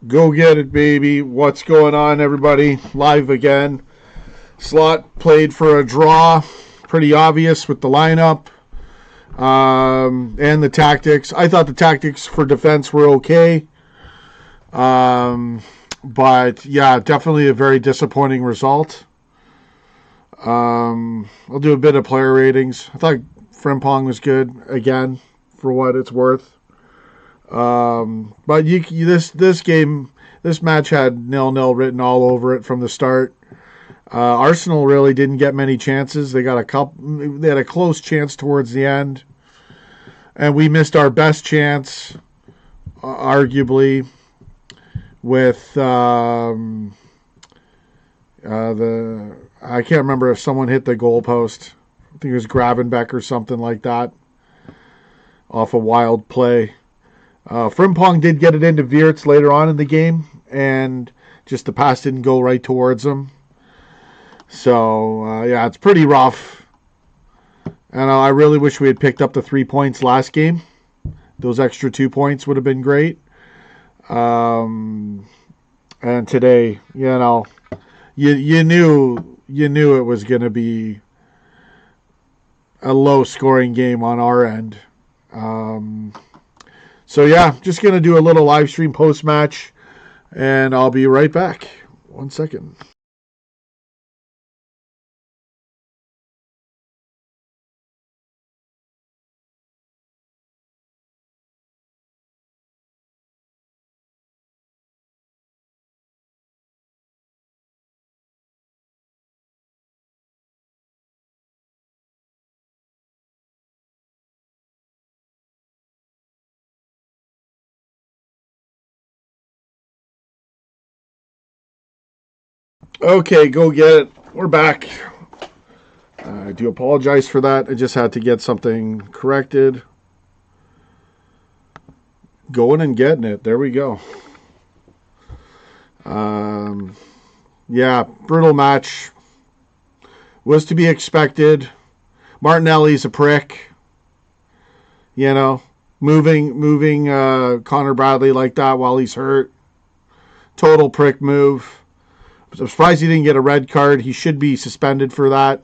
Go get it, baby. What's going on, everybody? Live again. Slot played for a draw. Pretty obvious with the lineup and the tactics. I thought the tactics for defense were okay. But yeah, definitely a very disappointing result. I'll do a bit of player ratings. I thought Frimpong was good again, for what it's worth. But this game, this match had 0-0 written all over it from the start. Arsenal really didn't get many chances. They got a couple. They had a close chance towards the end, and we missed our best chance, arguably, with the. I can't remember if someone hit the goalpost. I think it was Gravenbeck or something like that, off a wild play. Frimpong did get it into Wirtz later on in the game, and just the pass didn't go right towards him. So, yeah, it's pretty rough. And I really wish we had picked up the 3 points last game. Those extra 2 points would have been great. And today, you knew it was going to be a low-scoring game on our end. So, yeah, just going to do a little live stream post-match, and I'll be right back. 1 second. Okay, go get it. We're back. I do apologize for that. I just had to get something corrected. Going and getting it. There we go. Yeah, brutal match. Was to be expected. Martinelli's a prick. Moving Connor Bradley like that while he's hurt. Total prick move. I'm surprised he didn't get a red card. He should be suspended for that.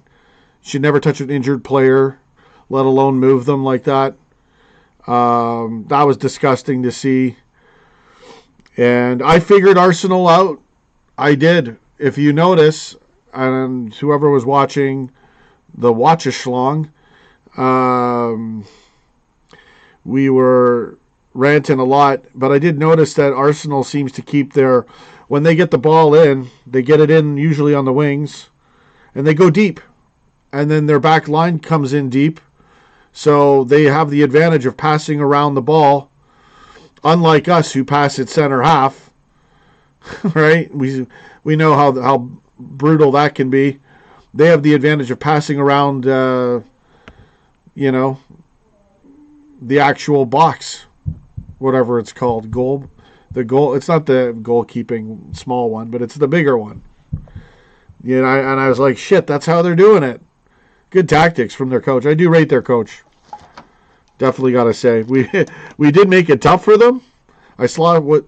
Should never touch an injured player, let alone move them like that. That was disgusting to see. And I figured Arsenal out. I did. If you notice, and whoever was watching the Watch-a-Schlong, we were ranting a lot, but I did notice that Arsenal seems to keep their... When they get the ball in, they get it in usually on the wings, and they go deep. And then their back line comes in deep. So they have the advantage of passing around the ball, unlike us who pass it center half. Right? We know how brutal that can be. They have the advantage of passing around, the actual box, whatever it's called, goal. The goal, it's not the goalkeeping small one, but it's the bigger one. And I was like, shit, that's how they're doing it. Good tactics from their coach. I do rate their coach. Definitely got to say. We did make it tough for them. Slot's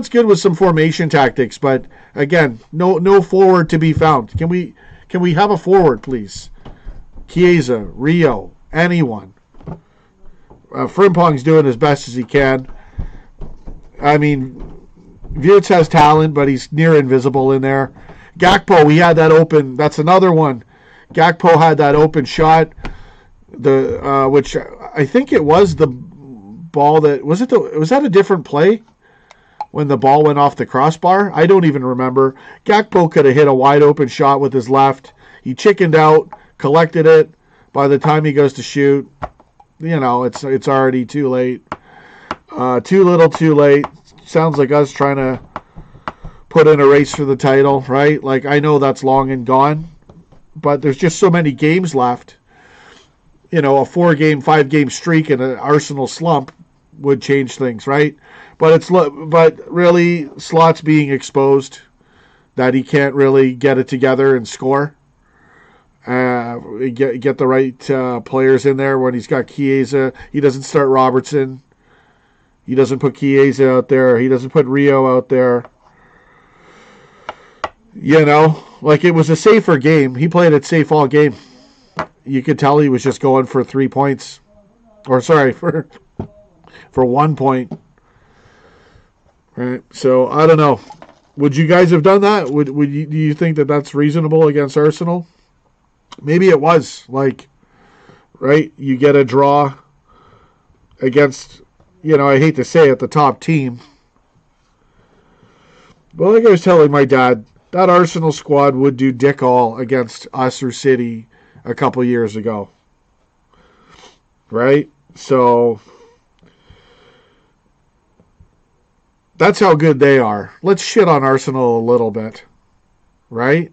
good with some formation tactics, but again, no forward to be found. Can we have a forward, please? Chiesa, Rio, anyone. Frimpong's doing as best as he can. I mean, Wirtz has talent, but he's near invisible in there. Gakpo, we had that open. That's another one. Gakpo had that open shot, which I think it was the ball that was it. Was that a different play when the ball went off the crossbar? I don't even remember. Gakpo could have hit a wide open shot with his left. He chickened out, collected it. By the time he goes to shoot, it's already too late. Too little, too late. Sounds like us trying to put in a race for the title, right? Like, I know that's long and gone, but there's just so many games left. A 4-game, 5-game streak and an Arsenal slump would change things, right? But really, Slot's being exposed that he can't really get it together and score. Get the right players in there when he's got Chiesa. He doesn't start Robertson. He doesn't put Chiesa out there. He doesn't put Rio out there. You know, like it was a safer game. He played it safe all game. You could tell he was just going for 3 points. Or sorry, for 1 point. Right. So I don't know. Would you guys have done that? Do you think that that's reasonable against Arsenal? Maybe it was. Like, right? You get a draw against, I hate to say it, the top team. But like I was telling my dad, that Arsenal squad would do dick all against us or City a couple years ago. Right? So that's how good they are. Let's shit on Arsenal a little bit. Right?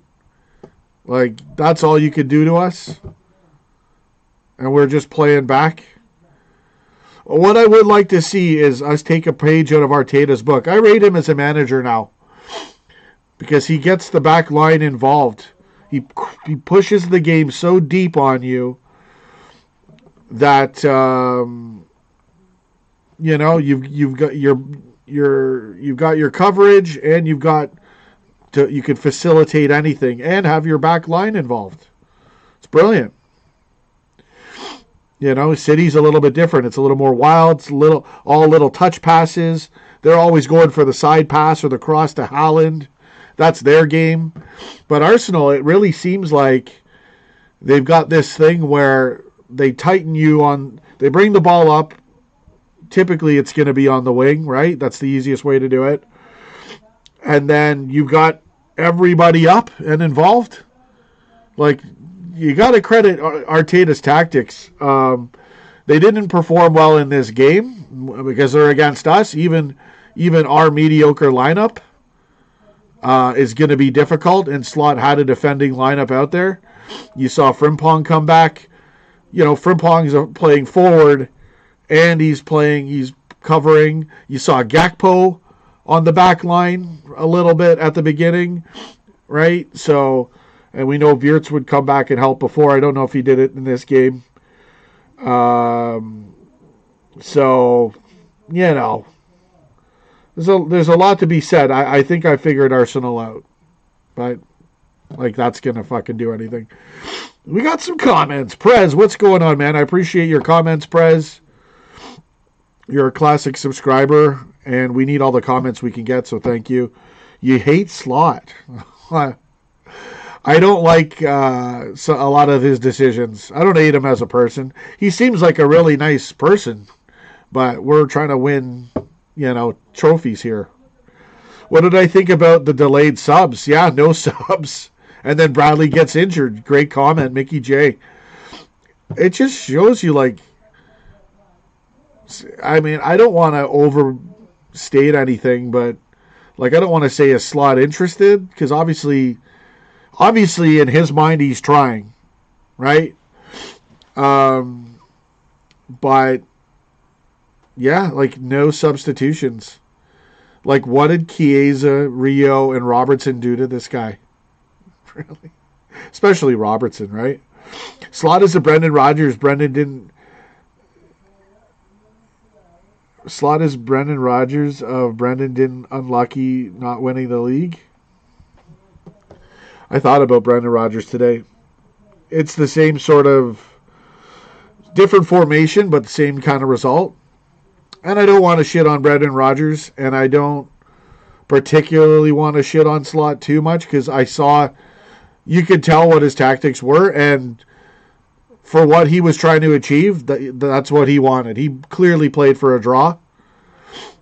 Like, that's all you could do to us? And we're just playing back? What I would like to see is us take a page out of Arteta's book. I rate him as a manager now. Because he gets the back line involved. He pushes the game so deep on you that you've got your coverage, and you can facilitate anything and have your back line involved. It's brilliant. City's a little bit different. It's a little more wild. It's all little touch passes. They're always going for the side pass or the cross to Haaland. That's their game. But Arsenal, it really seems like they've got this thing where they tighten you on. They bring the ball up. Typically, it's going to be on the wing, right? That's the easiest way to do it. And then you've got everybody up and involved. Like, you got to credit Arteta's tactics. They didn't perform well in this game because they're against us. Even our mediocre lineup is going to be difficult, and Slot had a defending lineup out there. You saw Frimpong come back. Frimpong's playing forward, and he's covering. You saw Gakpo on the back line a little bit at the beginning, right? So, and we know Wirtz would come back and help before. I don't know if he did it in this game. So, there's a lot to be said. I think I figured Arsenal out. But, that's going to fucking do anything. We got some comments. Prez, what's going on, man? I appreciate your comments, Prez. You're a classic subscriber, and we need all the comments we can get, so thank you. You hate Slot. I don't like a lot of his decisions. I don't hate him as a person. He seems like a really nice person, but we're trying to win, trophies here. What did I think about the delayed subs? Yeah, no subs. And then Bradley gets injured. Great comment, Mickey J. It just shows you, I don't want to overstate anything, but, I don't want to say is Slot interested, because obviously in his mind he's trying, right? But yeah, no substitutions. What did Chiesa, Rio, and Robertson do to this guy? Really? Especially Robertson, right? Slot is a Brendan Rodgers. Slot is Brendan Rodgers of Brendan didn't unlucky not winning the league. I thought about Brendan Rodgers today. It's the same sort of different formation, but the same kind of result. And I don't want to shit on Brendan Rodgers, and I don't particularly want to shit on Slot too much, because you could tell what his tactics were, and for what he was trying to achieve, that's what he wanted. He clearly played for a draw.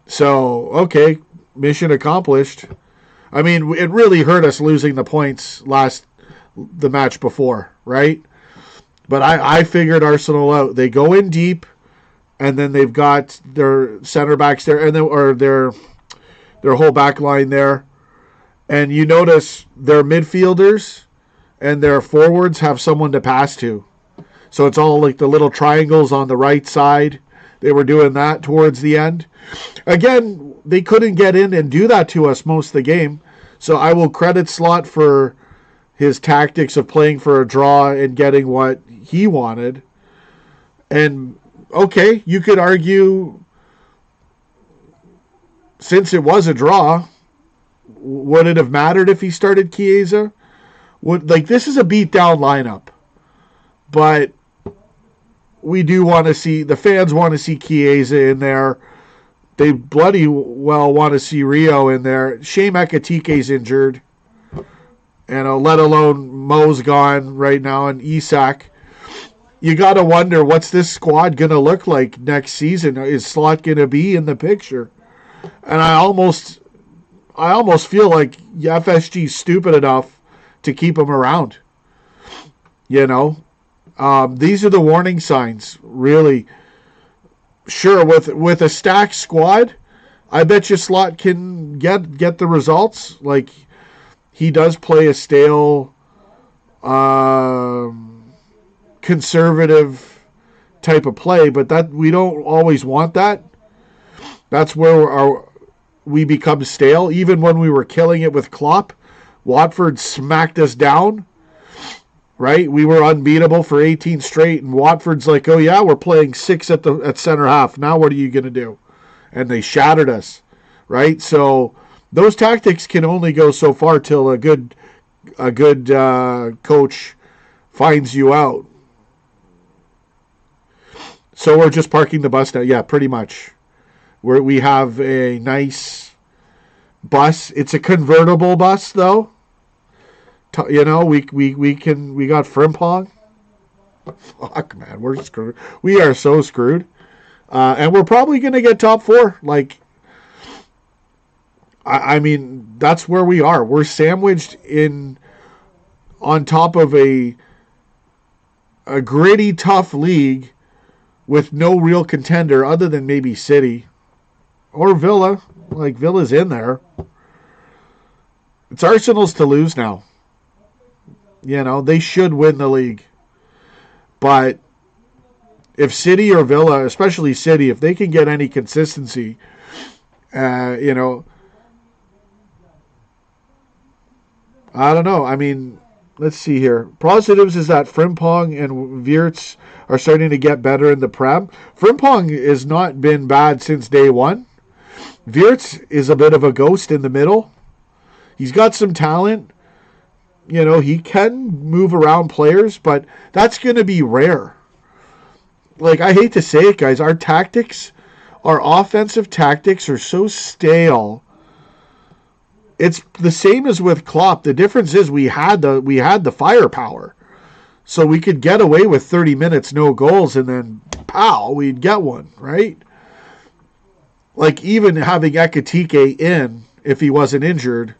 So, okay, mission accomplished. I mean, it really hurt us losing the points the match before, right? But I figured Arsenal out. They go in deep, and then they've got their center backs there, and their whole back line there. And you notice their midfielders and their forwards have someone to pass to. So it's all the little triangles on the right side. They were doing that towards the end. Again, they couldn't get in and do that to us most of the game. So I will credit Slot for his tactics of playing for a draw and getting what he wanted. And, okay, you could argue since it was a draw, would it have mattered if he started Chiesa? This is a beat down lineup, but we do want to see, the fans want to see Chiesa in there. They bloody well want to see Rio in there. Shame Ekatike's injured, and let alone Mo's gone right now, and Isak. You got to wonder, what's this squad going to look like next season? Is Slot going to be in the picture? And I almost feel like FSG's stupid enough to keep him around. These are the warning signs, really. Sure, with a stacked squad, I bet you Slot can get the results. Like, he does play a stale, conservative type of play, but that we don't always want that. That's where we become stale. Even when we were killing it with Klopp, Watford smacked us down, right? We were unbeatable for 18 straight, and Watford's like, oh yeah, we're playing 6 at center half. Now what are you going to do? And they shattered us, right? So those tactics can only go so far till a good coach finds you out. So we're just parking the bus now. Yeah, pretty much. We have a nice bus. It's a convertible bus, though. We got Frimpong. Fuck, man, we're screwed. We are so screwed. And we're probably going to get top 4. Like, I mean, that's where we are. We're sandwiched on top of a gritty, tough league with no real contender other than maybe City or Villa. Like, Villa's in there. It's Arsenal's to lose now. They should win the league. But if City or Villa, especially City, if they can get any consistency, I don't know. I mean, let's see here. Positives is that Frimpong and Wirtz are starting to get better in the Prem. Frimpong has not been bad since day one. Wirtz is a bit of a ghost in the middle. He's got some talent. He can move around players, but that's going to be rare. Like, I hate to say it, guys, our offensive tactics are so stale. It's the same as with Klopp. The difference is we had the firepower. So we could get away with 30 minutes, no goals, and then, pow, we'd get one, right? Like, even having Ekatike in, if he wasn't injured,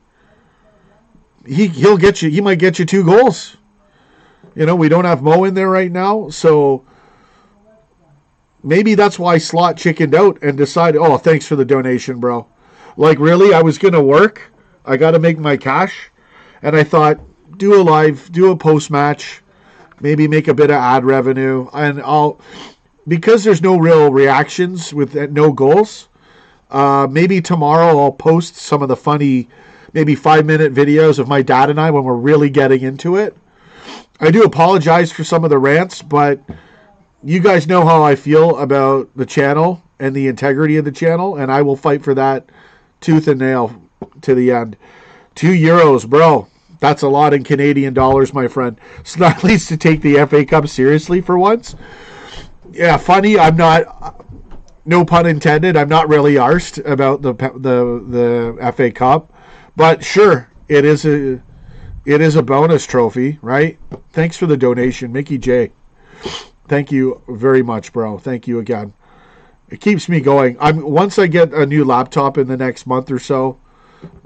he'll get you. He might get you 2 goals. We don't have Mo in there right now, so maybe that's why Slot chickened out and decided, oh, thanks for the donation, bro. Like, really, I was going to work. I got to make my cash. And I thought, do a post-match, maybe make a bit of ad revenue. And because there's no real reactions with no goals, maybe tomorrow I'll post some of the funny, maybe 5-minute videos of my dad and I when we're really getting into it. I do apologize for some of the rants, but you guys know how I feel about the channel and the integrity of the channel, and I will fight for that tooth and nail to the end. €2, bro. That's a lot in Canadian dollars, my friend. It's not at least to take the FA Cup seriously for once. Yeah, funny. I'm not, no pun intended, I'm not really arsed about the FA Cup. But sure, it is a bonus trophy, right? Thanks for the donation, Mickey J. Thank you very much, bro. Thank you again. It keeps me going. Once I get a new laptop in the next month or so,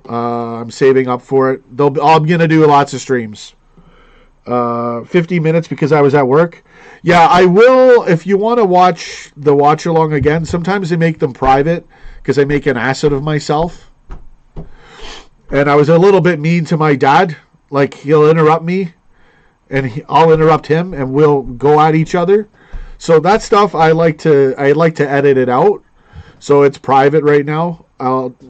I'm saving up for it. I'm going to do lots of streams. 50 minutes because I was at work. Yeah, I will. If you want to watch the watch along again, sometimes they make them private because I make an ass out of myself. And I was a little bit mean to my dad. Like, he'll interrupt me, and I'll interrupt him, and we'll go at each other. So that stuff, I like to edit it out. So it's private right now.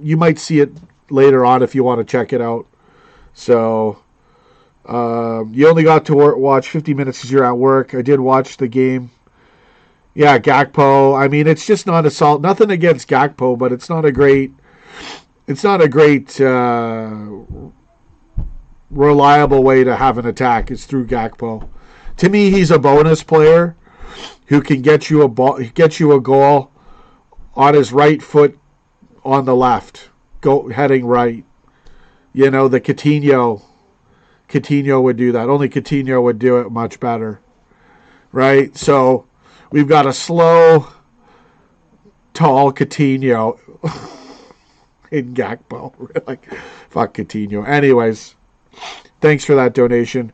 You might see it later on if you want to check it out. So you only got to watch 50 minutes because you're at work. I did watch the game. Yeah, Gakpo. I mean, it's just not a solid. Nothing against Gakpo, but it's not a great it's not a great reliable way to have an attack. It's through Gakpo. To me, he's a bonus player who can get you a goal on his right foot on the left, heading right. You know, the Coutinho would do that. Only Coutinho would do it much better, right? So we've got a slow, tall Coutinho in Gakpo. Like, fuck Coutinho. Anyways, thanks for that donation.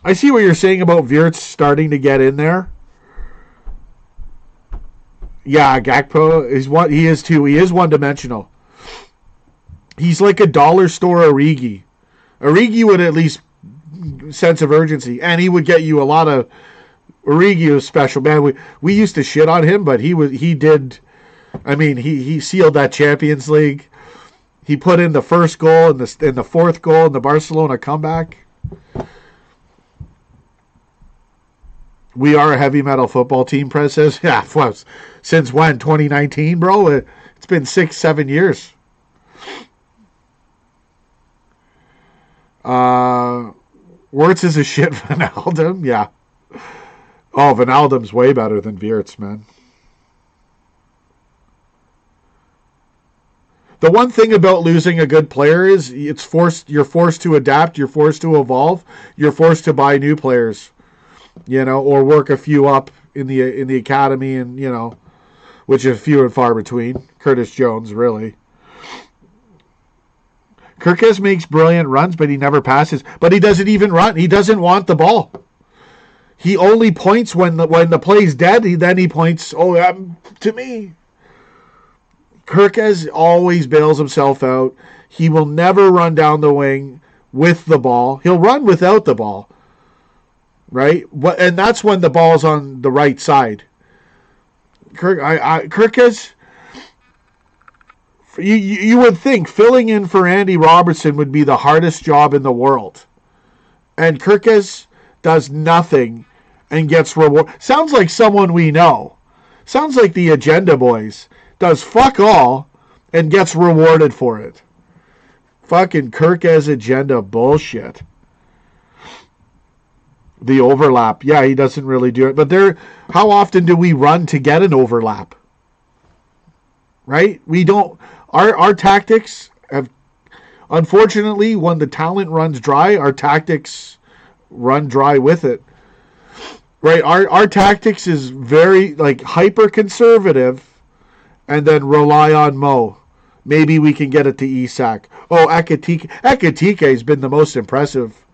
I see what you're saying about Wirtz starting to get in there. Yeah, Gakpo is what he is too. He is one-dimensional. He's like a dollar store Origi. Origi would at least sense of urgency, and he would get you a lot of. Origi was special, man. We used to shit on him, but he did. I mean, he sealed that Champions League. He put in the first goal and the fourth goal in the Barcelona comeback. We are a heavy metal football team, Prez says. Yeah, since when? 2019, bro? It's been 6-7 years. Wirtz is a shit Wijnaldum. Yeah. Oh, Wijnaldum's way better than Wirtz, man. The one thing about losing a good player is you're forced to adapt, you're forced to evolve, you're forced to buy new players, you know, or work a few up in the academy, and you know, which is few and far between. Curtis Jones, really. Kirkes makes brilliant runs, but he never passes. But he doesn't even run. He doesn't want the ball. He only points when the play's dead. Then he points, to me. Kirkes always bails himself out. He will never run down the wing with the ball. He'll run without the ball. Right? And that's when the ball's on the right side. Kirkes, you would think filling in for Andy Robertson would be the hardest job in the world. And Kirkes does nothing and gets reward. Sounds like someone we know. Sounds like the Agenda Boys. Does fuck all and gets rewarded for it. Fucking Kirkes agenda bullshit. The overlap. Yeah, he doesn't really do it. But how often do we run to get an overlap? Right? We don't. Our tactics have, unfortunately, when the talent runs dry, our tactics run dry with it. Right? Our tactics is very hyper conservative. And then rely on Mo. Maybe we can get it to Isak. Oh, Ekitike. Ekitike has been the most impressive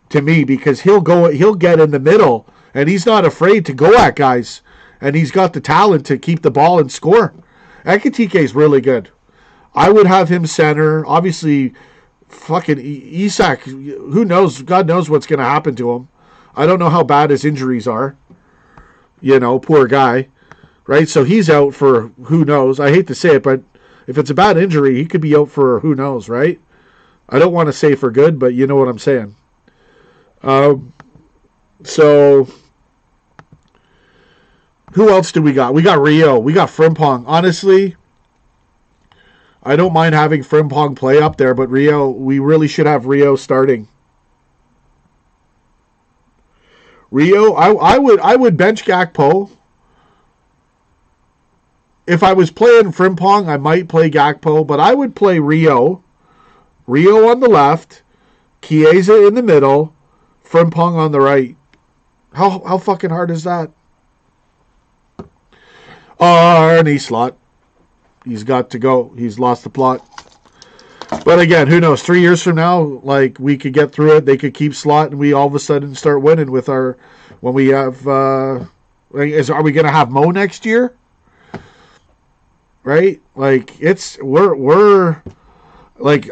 to me because he'll get in the middle and he's not afraid to go at guys. And he's got the talent to keep the ball and score. Ekitike is really good. I would have him center. Obviously, fucking Isak, who knows? God knows what's going to happen to him. I don't know how bad his injuries are. You know, poor guy. Right, so he's out for who knows. I hate to say it, but if it's a bad injury, he could be out for who knows, right? I don't want to say for good, but you know what I'm saying. So, who else do we got? We got Rio. We got Frimpong. Honestly, I don't mind having Frimpong play up there, but Rio, we really should have Rio starting. Rio, I would bench Gakpo. If I was playing Frimpong, I might play Gakpo, but I would play Rio. Rio on the left, Chiesa in the middle, Frimpong on the right. How fucking hard is that? Arnie Slot. He's got to go. He's lost the plot. But again, who knows? 3 years from now, we could get through it. They could keep Slot, and we all of a sudden start winning with when we have. Are we going to have Mo next year? Right? We're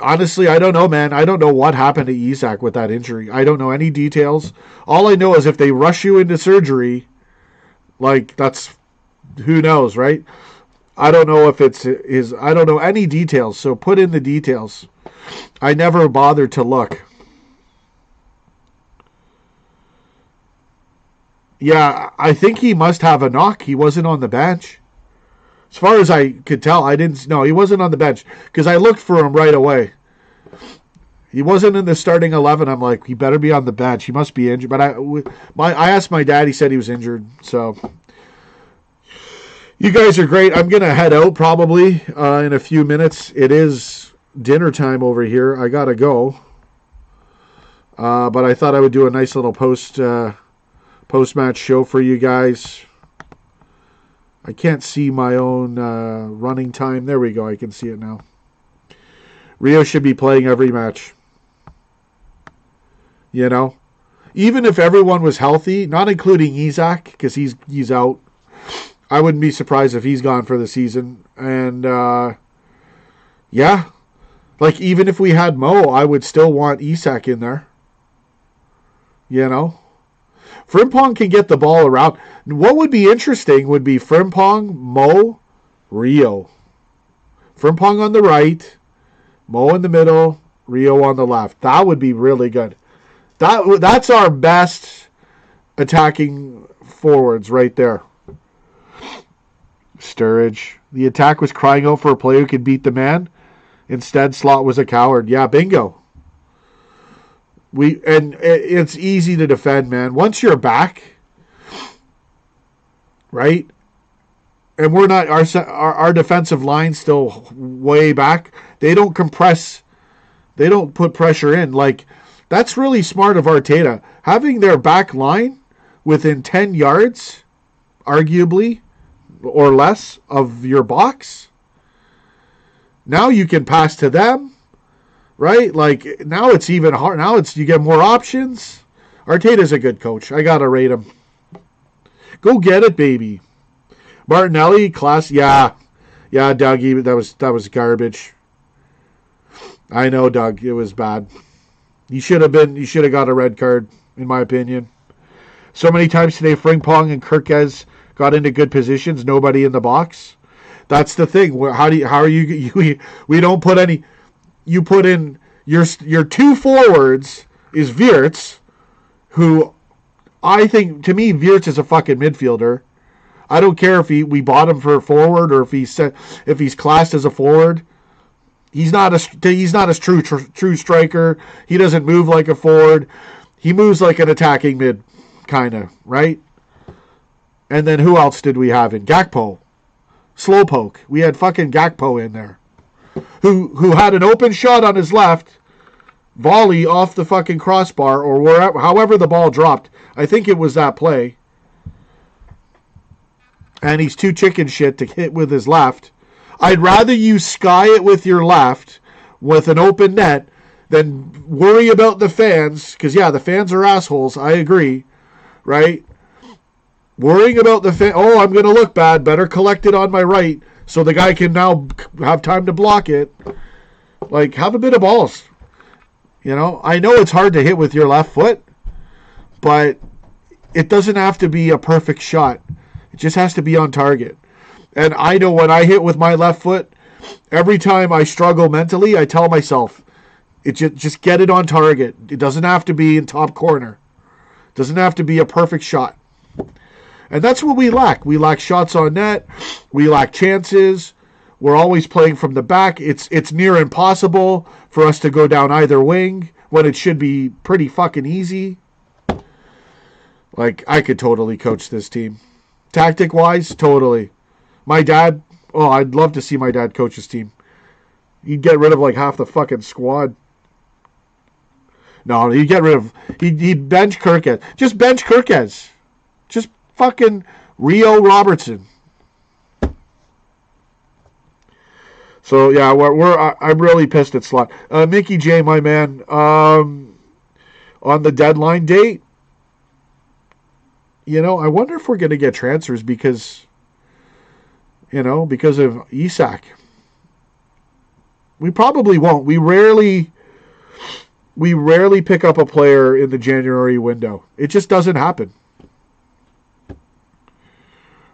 honestly, I don't know, man. I don't know what happened to Isak with that injury. I don't know any details. All I know is if they rush you into surgery, that's, who knows, right? I don't know if I don't know any details, so put in the details. I never bothered to look. Yeah, I think he must have a knock. He wasn't on the bench. As far as I could tell, I didn't. No, he wasn't on the bench because I looked for him right away. He wasn't in the starting 11. I'm like, he better be on the bench. He must be injured. But I asked my dad. He said he was injured. So you guys are great. I'm gonna head out probably in a few minutes. It is dinner time over here. I gotta go. But I thought I would do a nice little post-match show for you guys. I can't see my own running time. There we go. I can see it now. Rio should be playing every match. You know? Even if everyone was healthy, not including Isaac, because he's out. I wouldn't be surprised if he's gone for the season. And, yeah. Like, even if we had Mo, I would still want Isak in there. You know? Frimpong can get the ball around. What would be interesting would be Frimpong, Mo, Rio. Frimpong on the right, Mo in the middle, Rio on the left. That would be really good. That's our best attacking forwards right there. Sturridge. The attack was crying out for a player who could beat the man. Instead, Slot was a coward. Yeah, bingo. It's easy to defend, man. Once you're back, right? And we're not our defensive line still way back. They don't compress. They don't put pressure in. Like, that's really smart of Arteta. Having their back line within 10 yards, arguably, or less of your box. Now you can pass to them. Right? Like, now it's even hard. Now you get more options. Arteta's a good coach. I got to rate him. Go get it, baby. Martinelli, class. Yeah, Dougie, that was garbage. I know, Doug. It was bad. You should have got a red card, in my opinion. So many times today, Frimpong and Kirkes got into good positions. Nobody in the box. That's the thing. We don't put any... You put in your two forwards is Wirtz, who I think, to me, Wirtz is a fucking midfielder. I don't care if we bought him for a forward or if he's classed as a forward. He's not a true striker. He doesn't move like a forward. He moves like an attacking mid, kind of, right? And then who else did we have in? Gakpo. Slowpoke. We had fucking Gakpo in there. Who had an open shot on his left, volley off the fucking crossbar or wherever, however the ball dropped. I think it was that play. And he's too chicken shit to hit with his left. I'd rather you sky it with your left with an open net than worry about the fans. Because, yeah, the fans are assholes. I agree. Right? Worrying about the fan. Oh, I'm going to look bad. Better collect it on my right. So the guy can now have time to block it. Like, have a bit of balls. You know, I know it's hard to hit with your left foot, but it doesn't have to be a perfect shot. It just has to be on target. And I know when I hit with my left foot, every time I struggle mentally, I tell myself, just get it on target. It doesn't have to be in top corner. It doesn't have to be a perfect shot. And that's what we lack. We lack shots on net. We lack chances. We're always playing from the back. It's near impossible for us to go down either wing when it should be pretty fucking easy. Like, I could totally coach this team. Tactic-wise, totally. My dad, I'd love to see my dad coach his team. He'd get rid of like half the fucking squad. No, he'd bench Kirkes. Just bench Kirkes. Just fucking Rio Robertson. So yeah, I'm really pissed at Slot. Mickey J, my man, on the deadline date. You know, I wonder if we're going to get transfers because of Isak. We probably won't. We rarely pick up a player in the January window. It just doesn't happen.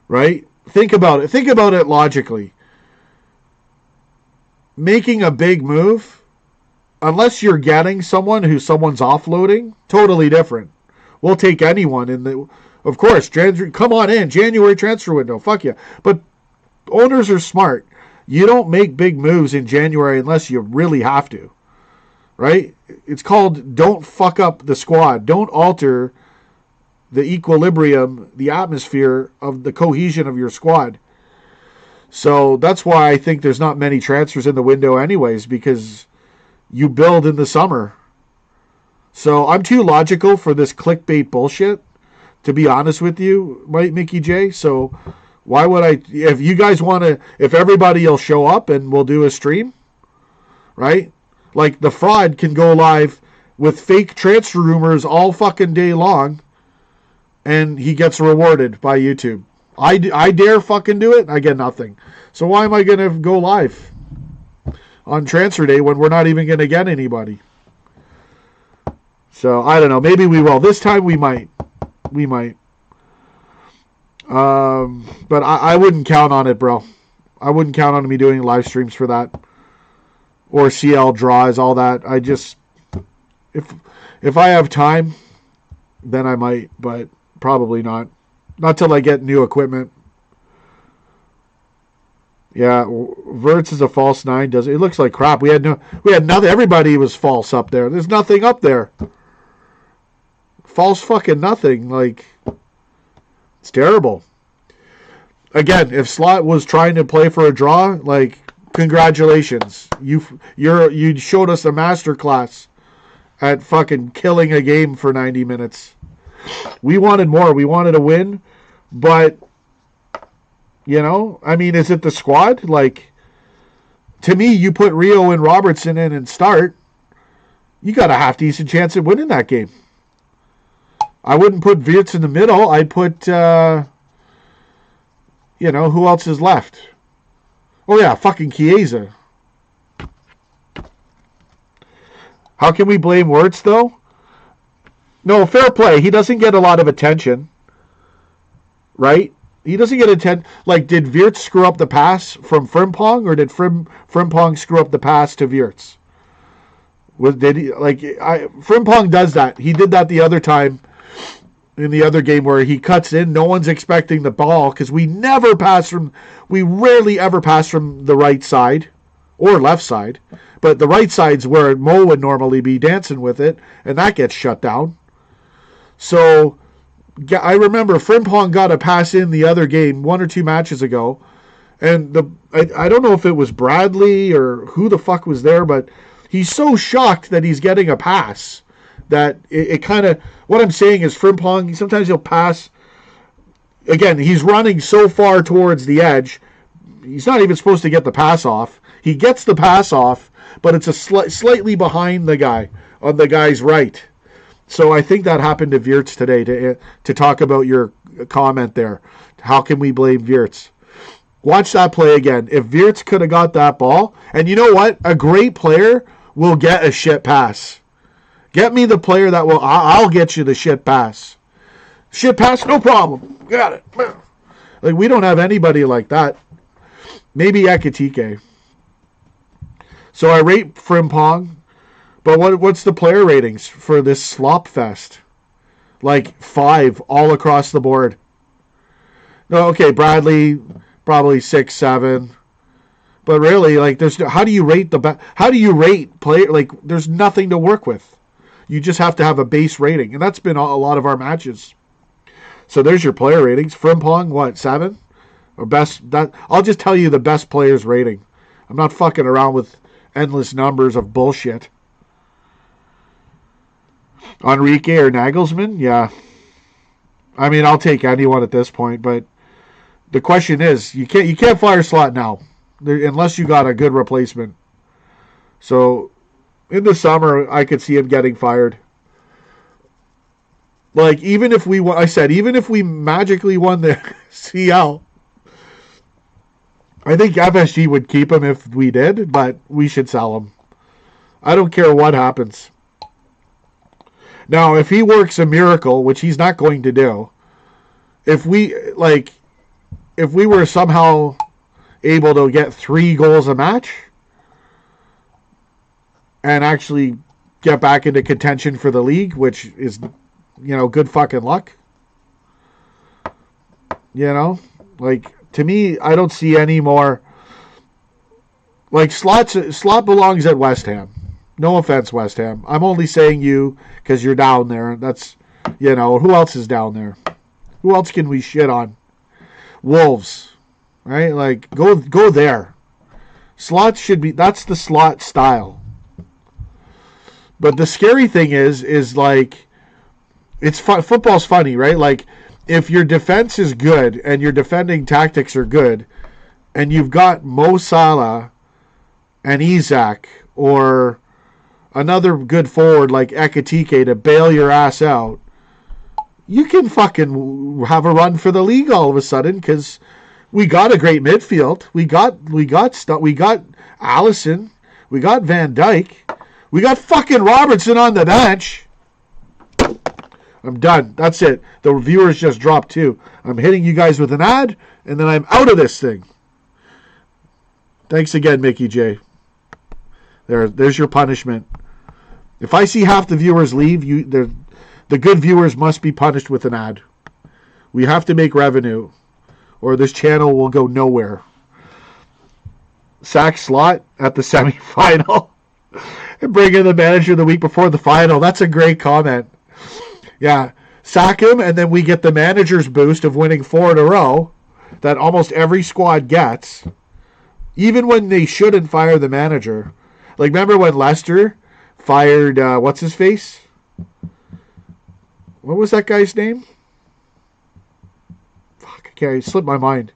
Right? Think about it. Think about it logically. Making a big move, unless you're getting someone's offloading, totally different. We'll take anyone of course, come on in, January transfer window, fuck yeah. But Owners are smart. You don't make big moves in January unless you really have to, right? It's called don't fuck up the squad. Don't alter the equilibrium, the atmosphere of the cohesion of your squad. So that's why I think there's not many transfers in the window anyways, because you build in the summer. So I'm too logical for this clickbait bullshit, to be honest with you, right, Mickey J? So why would I, if you guys want to, if everybody will show up and we'll do a stream, right? Like the fraud can go live with fake transfer rumors all fucking day long, and he gets rewarded by YouTube. I dare fucking do it, I get nothing. So why am I going to go live on transfer day when we're not even going to get anybody? So I don't know. Maybe we will. This time we might. We might. But I wouldn't count on it, bro. I wouldn't count on me doing live streams for that. Or CL draws, all that. I just, if I have time, then I might, but probably not. Not till I get new equipment. Yeah, Verts is a false 9. Does it looks like crap. We had nothing. Everybody was false up there. There's nothing up there. False fucking nothing. Like, it's terrible. Again, if Slot was trying to play for a draw, like, congratulations. You showed us a masterclass at fucking killing a game for 90 minutes. We wanted more. We wanted a win, but you know, I mean, is it the squad? Like, to me, you put Rio and Robertson in and start, you got a half decent chance of winning that game. I wouldn't put Wirtz in the middle. I'd put, you know, who else is left? Oh, yeah, fucking Chiesa. How can we blame Wirtz, though? No, fair play. He doesn't get a lot of attention, right? He doesn't get attention. Like, did Wirtz screw up the pass from Frimpong, or did Frimpong screw up the pass to Wirtz? Frimpong does that. He did that the other time in the other game where he cuts in. No one's expecting the ball because we rarely ever pass from the right side or left side. But the right side's where Mo would normally be dancing with it, and that gets shut down. So I remember Frimpong got a pass in the other game 1 or 2 matches ago, and I don't know if it was Bradley or who the fuck was there, but he's so shocked that he's getting a pass that it kind of, what I'm saying is Frimpong, sometimes he'll pass, again, he's running so far towards the edge, he's not even supposed to get the pass off. He gets the pass off, but it's a slightly behind the guy, on the guy's right. So I think that happened to Wirtz today, to talk about your comment there. How can we blame Wirtz? Watch that play again. If Wirtz could have got that ball, and you know what? A great player will get a shit pass. Get me the player that will, I'll get you the shit pass. Shit pass, no problem. Got it. Like, we don't have anybody like that. Maybe Ekitike. So I rate Frimpong. But what's the player ratings for this slop fest? Like 5 all across the board. No, okay, Bradley probably 6, 7. But really, like, how do you rate player? Like, there's nothing to work with. You just have to have a base rating, and that's been a lot of our matches. So there's your player ratings. Frimpong, what, 7? Or best? That I'll just tell you the best player's rating. I'm not fucking around with endless numbers of bullshit. Enrique or Nagelsmann? Yeah. I mean, I'll take anyone at this point, but the question is, you can't fire Slot now unless you got a good replacement. So in the summer, I could see him getting fired. Like, even if we magically won the CL, I think FSG would keep him if we did, but we should sell him. I don't care what happens. Now, if he works a miracle, which he's not going to do, if we were somehow able to get 3 goals a match and actually get back into contention for the league, which is, you know, good fucking luck. You know, like To me, I don't see any more. Like Slot belongs at West Ham. No offense, West Ham. I'm only saying you because you're down there. That's, who else is down there? Who else can we shit on? Wolves, right? Like, go there. Slot should be, that's the Slot style. But the scary thing is like, it's fun. Football's funny, right? Like, if your defense is good and your defending tactics are good, and you've got Mo Salah and Isaac or another good forward like Ekitike to bail your ass out, you can fucking have a run for the league all of a sudden because we got a great midfield. We got Allison. We got Van Dijk. We got fucking Robertson on the bench. I'm done. That's it. The viewers just dropped too. I'm hitting you guys with an ad, and then I'm out of this thing. Thanks again, Mickey J. There's your punishment. If I see half the viewers leave, the good viewers must be punished with an ad. We have to make revenue, or this channel will go nowhere. Sack Slot at the semifinal. And bring in the manager the week before the final. That's a great comment. Yeah, sack him, and then we get the manager's boost of winning 4 in a row that almost every squad gets, even when they shouldn't fire the manager. Like, remember when Leicester fired, what's his face? What was that guy's name? Fuck, okay, it slipped my mind.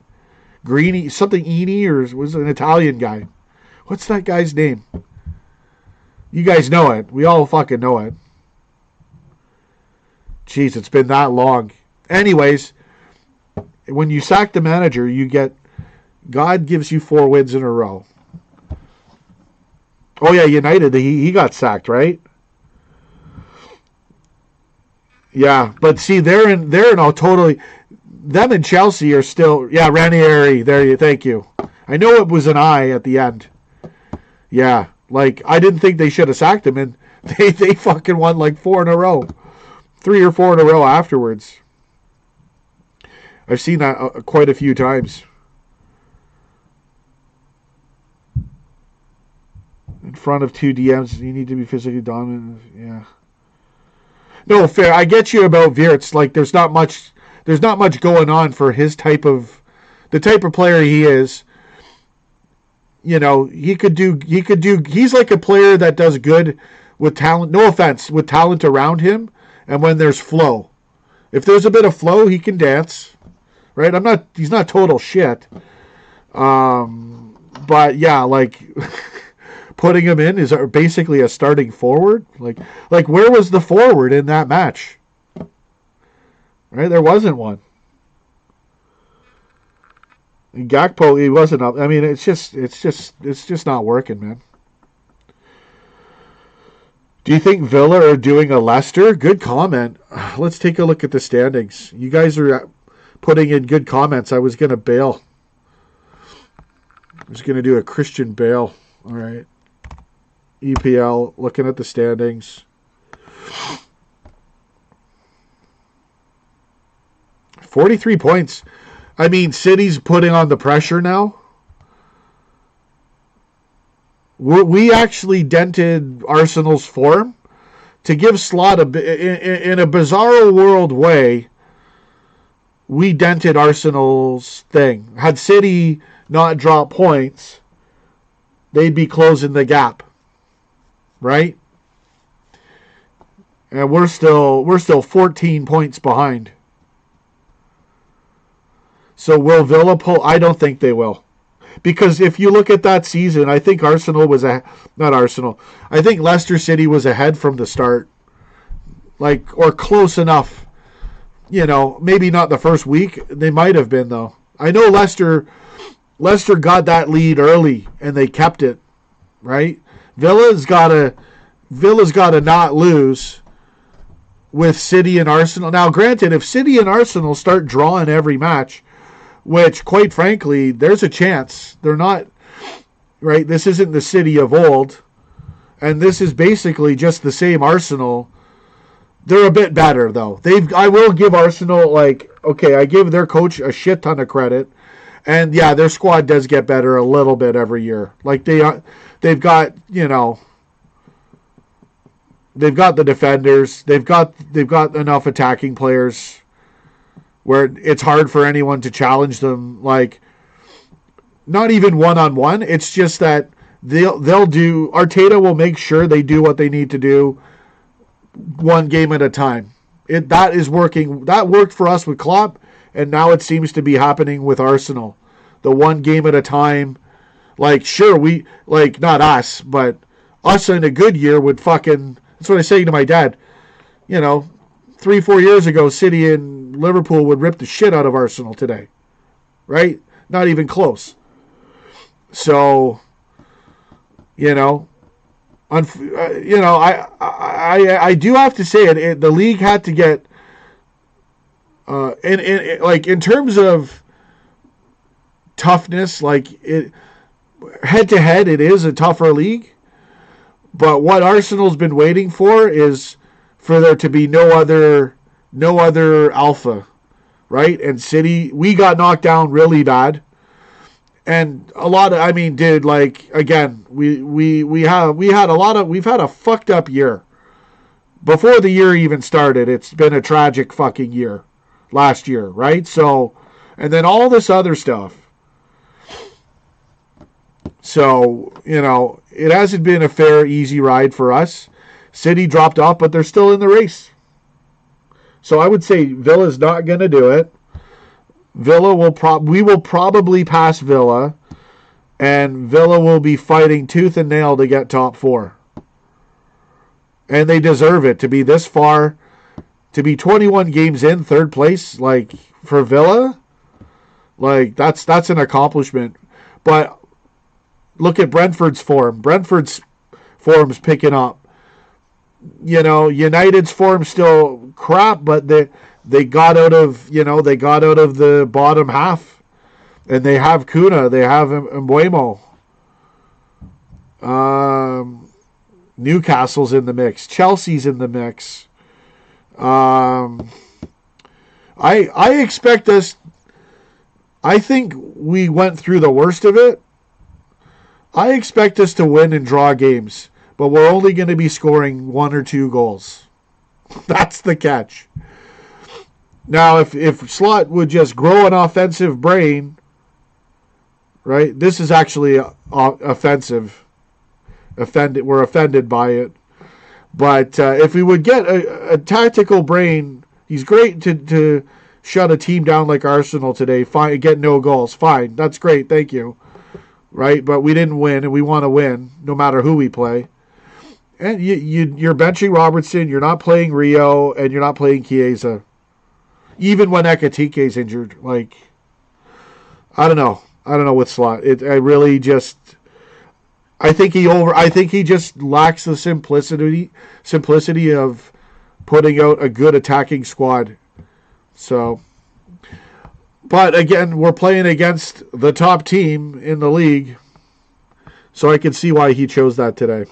Greeny, something Eeny, or was it an Italian guy? What's that guy's name? You guys know it. We all fucking know it. Jeez, it's been that long. Anyways, when you sack the manager, God gives you 4 wins in a row. Oh yeah, United, he got sacked, right? Yeah, but see, they're in all totally. Them and Chelsea are still. Yeah, Ranieri. Thank you. I know it was an I at the end. Yeah, like I didn't think they should have sacked him, and they fucking won like 4 in a row. 3 or 4 in a row afterwards. I've seen that quite a few times. In front of 2 DMs, you need to be physically dominant. Yeah. No, fair. I get you about Wirtz. Like, there's not much going on for the type of player he is. He could do. He's like a player that does good with talent. No offense, with talent around him. And when there's flow, if there's a bit of flow, he can dance, right? He's not total shit. But yeah, like putting him in is basically a starting forward. Like where was the forward in that match? Right, there wasn't one. And Gakpo, he wasn't up. I mean, it's just not working, man. Do you think Villa are doing a Leicester? Good comment. Let's take a look at the standings. You guys are putting in good comments. I was going to bail. I was going to do a Christian Bale. All right. EPL, looking at the standings. $43 points. I mean, City's putting on the pressure now. We actually dented Arsenal's form to give Slot in a bizarro world way. We dented Arsenal's thing. Had City not dropped points, they'd be closing the gap, right? And we're still 14 points behind. So will Villa pull? I don't think they will. Because if you look at that season, I think I think Leicester City was ahead from the start. Or close enough. Maybe not the first week. They might have been, though. I know Leicester got that lead early, and they kept it, right? Villa's got to not lose with City and Arsenal. Now, granted, if City and Arsenal start drawing every match, which, quite frankly, there's a chance. They're not, right? This isn't the City of old. And this is basically just the same Arsenal. They're a bit better, though. I will give Arsenal, I give their coach a shit ton of credit. And yeah, their squad does get better a little bit every year. Like they've got, they've got the defenders. They've got enough attacking players where it's hard for anyone to challenge them. Like, not even one-on-one. It's just that they'll do. Arteta will make sure they do what they need to do, one game at a time. That is working. That worked for us with Klopp, and now it seems to be happening with Arsenal. The one game at a time. Like, sure, we, like, not us, but us in a good year would fucking, that's what I say to my dad. 3-4 years ago, City and Liverpool would rip the shit out of Arsenal today. Right? Not even close. So, I do have to say it. The league had to get, in terms of toughness, like it, head to head, it is a tougher league. But what Arsenal's been waiting for is for there to be no other alpha, right? And City, we got knocked down really bad. And a lot of, we've had a fucked up year. Before the year even started, it's been a tragic fucking year last year, right? So, and then all this other stuff. So, it hasn't been a fair, easy ride for us. City dropped off, but they're still in the race. So I would say Villa's not going to do it. We will probably pass Villa, and Villa will be fighting tooth and nail to get top 4. And they deserve it to be this far, to be 21 games in third place, like for Villa, like that's an accomplishment. But look at Brentford's form. Brentford's form's picking up. United's form's still crap, but they got out of the bottom half, and they have Kuna, they have Mbuemo. Newcastle's in the mix. Chelsea's in the mix. I expect us. I think we went through the worst of it. I expect us to win and draw games, but we're only going to be scoring 1 or 2 goals. That's the catch. Now, if Slot would just grow an offensive brain, right? This is actually offensive. We're offended by it. But if we would get a tactical brain, he's great to shut a team down like Arsenal today. Fine, get no goals. Fine, that's great. Thank you. Right, but we didn't win, and we want to win no matter who we play. And you're benching Robertson. You're not playing Rio, and you're not playing Chiesa. Even when Ekatike's injured, like, I don't know with Slot. I think he just lacks the simplicity of putting out a good attacking squad. So, but again, we're playing against the top team in the league, so I can see why he chose that today.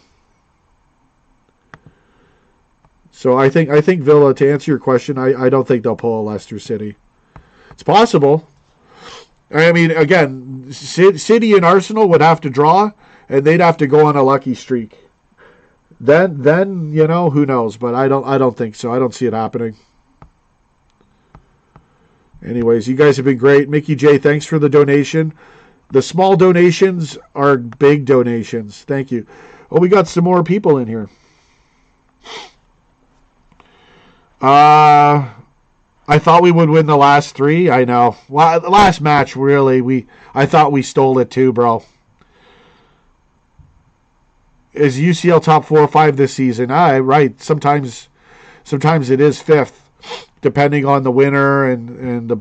So I think Villa, to answer your question, I don't think they'll pull a Leicester City. It's possible. Again, City and Arsenal would have to draw, and they'd have to go on a lucky streak. Then who knows? But I don't think so. I don't see it happening. Anyways, you guys have been great. Mickey J, thanks for the donation. The small donations are big donations. Thank you. Oh, we got some more people in here. I thought we would win the last 3. I know. Well, the last match, really, I thought we stole it too, bro. Is UCL top 4 or 5 this season? Right. Sometimes it is 5th, depending on the winner and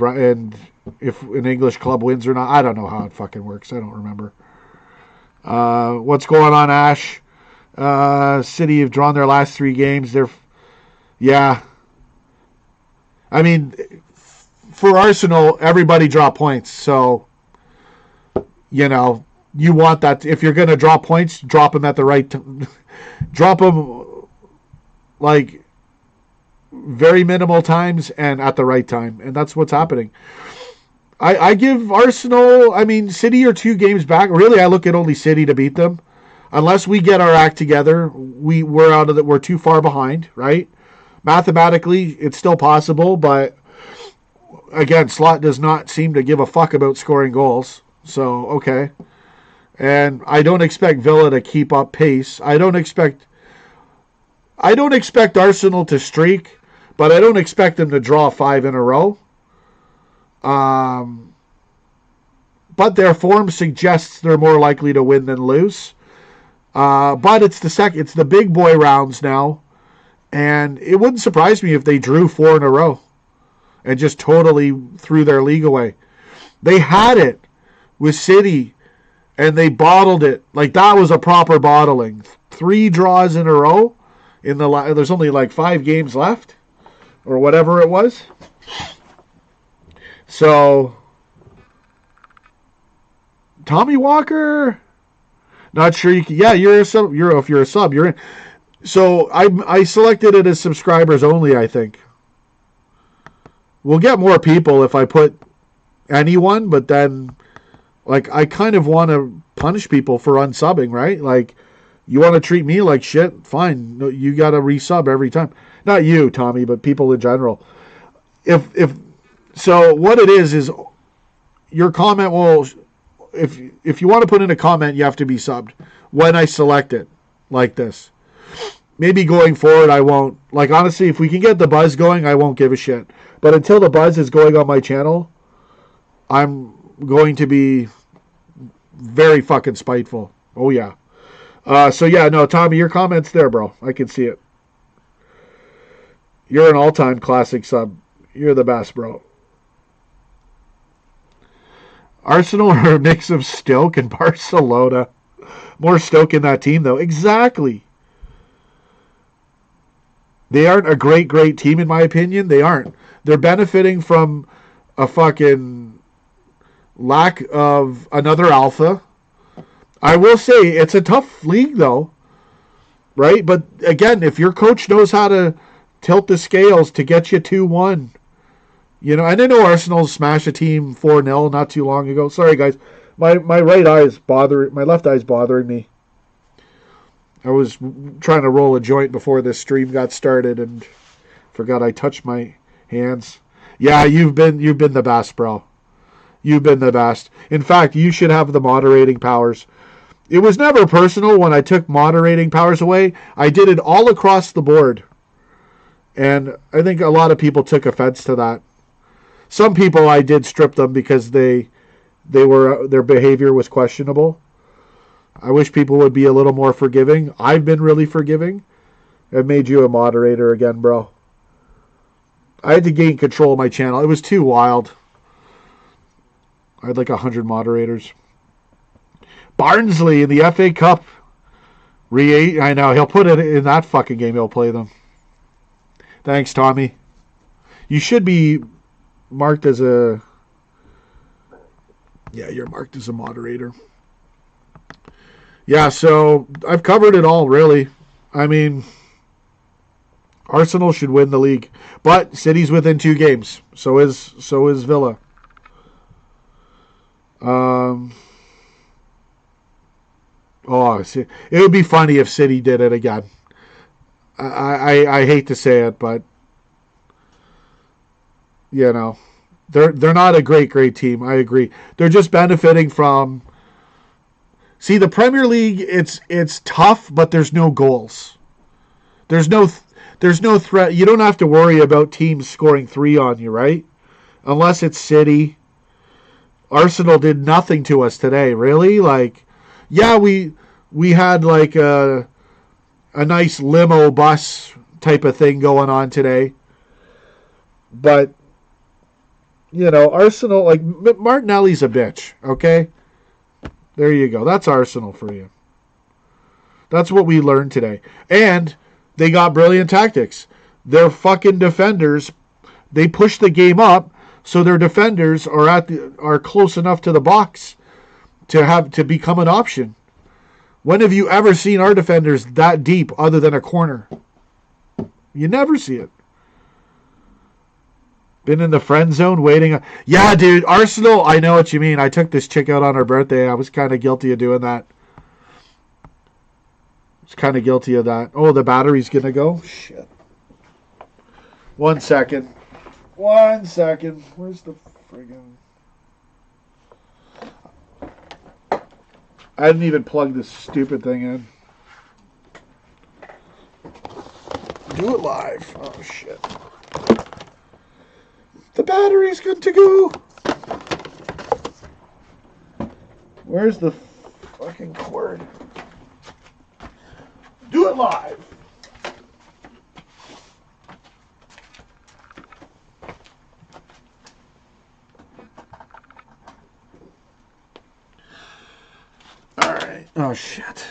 if an English club wins or not. I don't know how it fucking works. I don't remember. What's going on, Ash? City have drawn their last 3 games. Yeah. For Arsenal, everybody draw points. So, you want that. If you're going to drop points, drop them at the right time. Drop them, like, very minimal times and at the right time. And that's what's happening. I give Arsenal, I mean, City are 2 games back. Really, I look at only City to beat them. Unless we get our act together, we're too far behind, right? Mathematically, it's still possible, but again, Slot does not seem to give a fuck about scoring goals. So, okay. And I don't expect Villa to keep up pace. I don't expect Arsenal to streak, but I don't expect them to draw 5 in a row. But their form suggests they're more likely to win than lose. But it's the big boy rounds now, and it wouldn't surprise me if they drew 4 in a row and just totally threw their league away. They had it with City, and they bottled it. Like, that was a proper bottling. 3 draws in a row. There's only like 5 games left, or whatever it was. So, Tommy Walker, not sure you can. Yeah, you're a sub. If you're a sub, you're in. So I selected it as subscribers only. I think we'll get more people if I put anyone, but then, like, I kind of want to punish people for unsubbing, right? Like, you want to treat me like shit? Fine, you got to resub every time. Not you, Tommy, but people in general. If so, what it is your comment will. If you want to put in a comment, you have to be subbed when I select it like this. Maybe going forward, I won't. Like, honestly, if we can get the buzz going, I won't give a shit. But until the buzz is going on my channel, I'm going to be very fucking spiteful. Oh, yeah. So, yeah, no, Tommy, your comment's there, bro. I can see it. You're an all-time classic sub. You're the best, bro. Arsenal are a mix of Stoke and Barcelona. More Stoke in that team, though. Exactly. They aren't a great team, in my opinion. They aren't. They're benefiting from a fucking lack of another alpha. I will say, it's a tough league, though. Right? But, again, if your coach knows how to tilt the scales to get you 2-1... You know, and I know Arsenal smashed a team 4-0 not too long ago. Sorry, guys. My right eye is bothering... My left eye is bothering me. I was trying to roll a joint before this stream got started and forgot I touched my hands. Yeah, you've been the best, bro. You've been the best. In fact, you should have the moderating powers. It was never personal when I took moderating powers away. I did it all across the board. And I think a lot of people took offense to that. Some people I did strip them because their behavior was questionable. I wish people would be a little more forgiving. I've been really forgiving. I've made you a moderator again, bro. I had to gain control of my channel. It was too wild. I had like 100 moderators. Barnsley in the FA Cup. I know, he'll put it in that fucking game. He'll play them. Thanks, Tommy. You should be marked as a... Yeah, you're marked as a moderator. Yeah, so I've covered it all, really. I mean, Arsenal should win the league. But City's within 2 games. So is Villa. It would be funny if City did it again. I hate to say it, but you know, they're not a great team. I agree. They're just benefiting from. See, the Premier League, it's tough, but there's no goals. There's no threat. You don't have to worry about teams scoring 3 on you, right? Unless it's City. Arsenal did nothing to us today, really. Like, yeah, we had like a nice limo bus type of thing going on today. But, you know, Arsenal, like, Martinelli's a bitch, okay? There you go. That's Arsenal for you. That's what we learned today. And they got brilliant tactics. Their fucking defenders, they push the game up so their defenders are close enough to the box to become an option. When have you ever seen our defenders that deep other than a corner? You never see it. Been in the friend zone waiting. Yeah, dude, Arsenal, I know what you mean. I took this chick out on her birthday. I was kind of guilty of doing that. Oh, the battery's going to go? Shit. 1 second. 1 second. Where's the friggin'... I didn't even plug this stupid thing in. Do it live. Oh, shit. The battery's good to go. Where's the fucking cord? Do it live. All right. Oh, shit.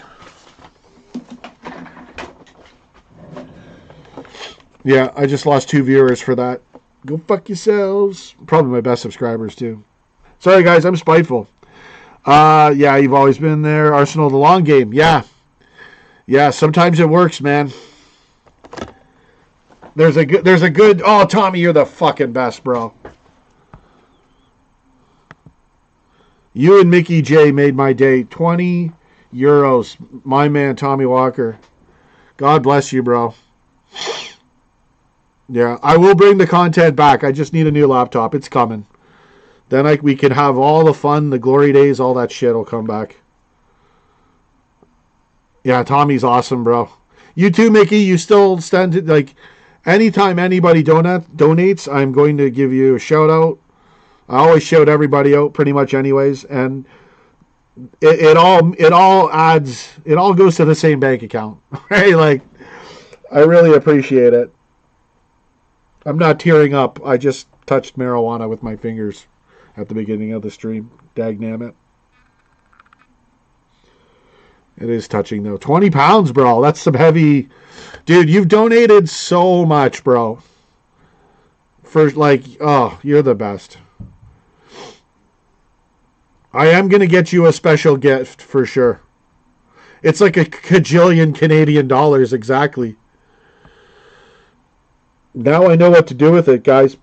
Yeah, I just lost 2 viewers for that. Go fuck yourselves. Probably my best subscribers, too. Sorry, guys. I'm spiteful. Yeah, you've always been there. Arsenal, the long game. Yeah. Yeah, sometimes it works, man. There's a good... Oh, Tommy, you're the fucking best, bro. You and Mickey J made my day. 20 euros. My man, Tommy Walker. God bless you, bro. Yeah, I will bring the content back. I just need a new laptop. It's coming. Then we can have all the fun, the glory days, all that shit will come back. Yeah, Tommy's awesome, bro. You too, Mickey. You still stand to, like, anytime anybody donates, I'm going to give you a shout out. I always shout everybody out pretty much anyways, and it all adds, it all goes to the same bank account. Right? Like, I really appreciate it. I'm not tearing up. I just touched marijuana with my fingers at the beginning of the stream. Dagnammit. It is touching, though. 20 pounds, bro. That's some heavy... Dude, you've donated so much, bro. For, like, oh, you're the best. I am going to get you a special gift, for sure. It's like a cajillion Canadian dollars, exactly. Now I know what to do with it, guys.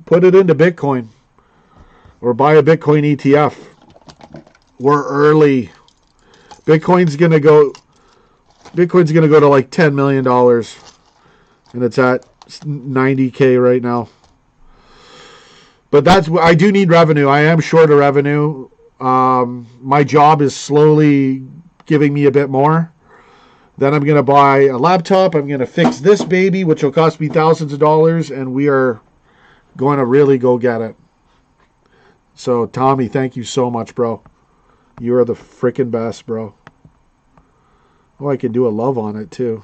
Put it into Bitcoin. Or buy a Bitcoin ETF. We're early. Bitcoin's gonna go to like $10 million. And it's at 90K right now. But I do need revenue. I am short of revenue. My job is slowly giving me a bit more. Then I'm going to buy a laptop. I'm going to fix this baby, which will cost me thousands of dollars. And we are going to really go get it. So, Tommy, thank you so much, bro. You are the freaking best, bro. Oh, I can do a love on it, too.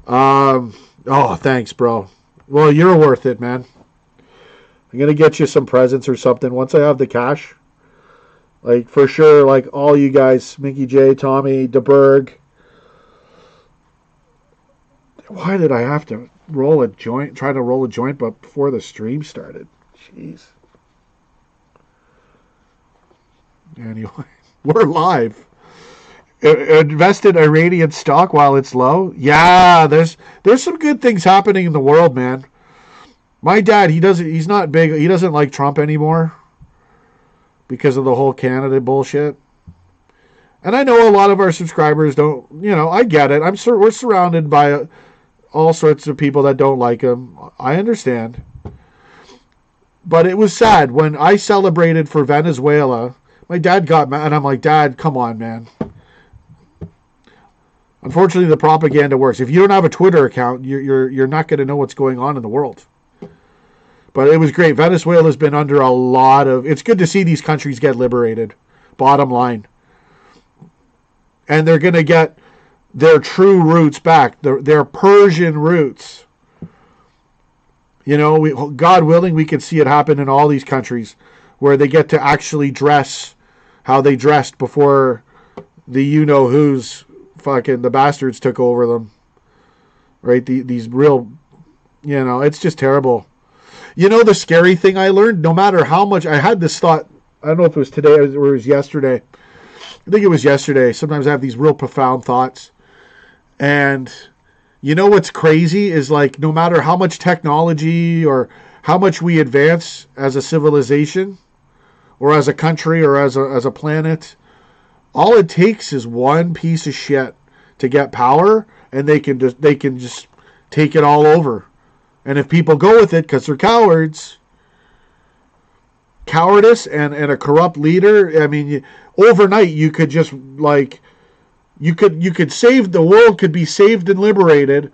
Oh, thanks, bro. Well, you're worth it, man. I'm going to get you some presents or something once I have the cash. Like, for sure, like, all you guys, Mickey J, Tommy, DeBerg. Why did I have to try to roll a joint but before the stream started? Jeez. Anyway, we're live. Invested Iranian stock while it's low? Yeah, there's some good things happening in the world, man. My dad, he's not big, he doesn't like Trump anymore. Because of the whole Canada bullshit. And I know a lot of our subscribers don't, I get it. We're surrounded by all sorts of people that don't like him. I understand. But it was sad when I celebrated for Venezuela. My dad got mad, and I'm like, Dad, come on, man. Unfortunately, the propaganda works. If you don't have a Twitter account, you're not going to know what's going on in the world. But it was great. Venezuela's been under a lot of... It's good to see these countries get liberated. Bottom line. And they're going to get their true roots back. Their Persian roots. God willing, we can see it happen in all these countries. Where they get to actually dress how they dressed before the you-know-who's fucking... The bastards took over them. Right? These real... it's just terrible. The scary thing I learned, no matter how much, I had this thought, I don't know if it was today or it was yesterday. I think it was yesterday. Sometimes I have these real profound thoughts. And, You know what's crazy is like no matter how much technology or how much we advance as a civilization or as a country or as a planet, all it takes is one piece of shit to get power, and they can just take it all over. And if people go with it because they're cowards, cowardice and a corrupt leader, I mean, overnight you could just like you could save the world, could be saved and liberated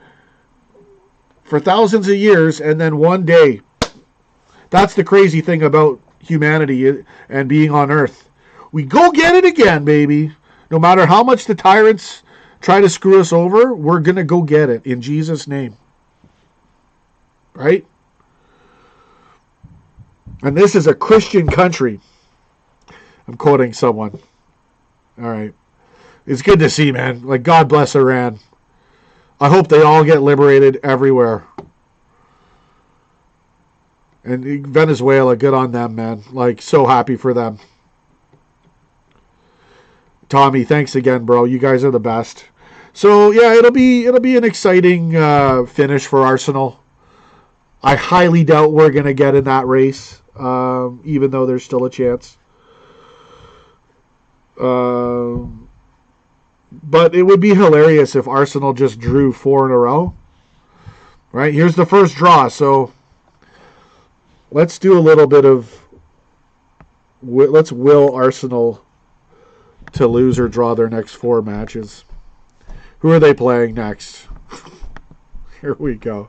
for thousands of years, and then one day. That's the crazy thing about humanity and being on Earth. We go get it again, baby. No matter how much the tyrants try to screw us over, we're going to go get it in Jesus' name. Right? And this is a Christian country. I'm quoting someone. All right. It's good to see, man. Like, God bless Iran. I hope they all get liberated everywhere. And Venezuela, good on them, man. Like, so happy for them. Tommy, thanks again, bro. You guys are the best. So yeah, it'll be an exciting finish for Arsenal. I highly doubt we're gonna get in that race, even though there's still a chance. But it would be hilarious if Arsenal just drew 4 in a row. Right, here's the first draw. So let's do a little bit of. Let's will Arsenal to lose or draw their next 4 matches. Who are they playing next? Here we go.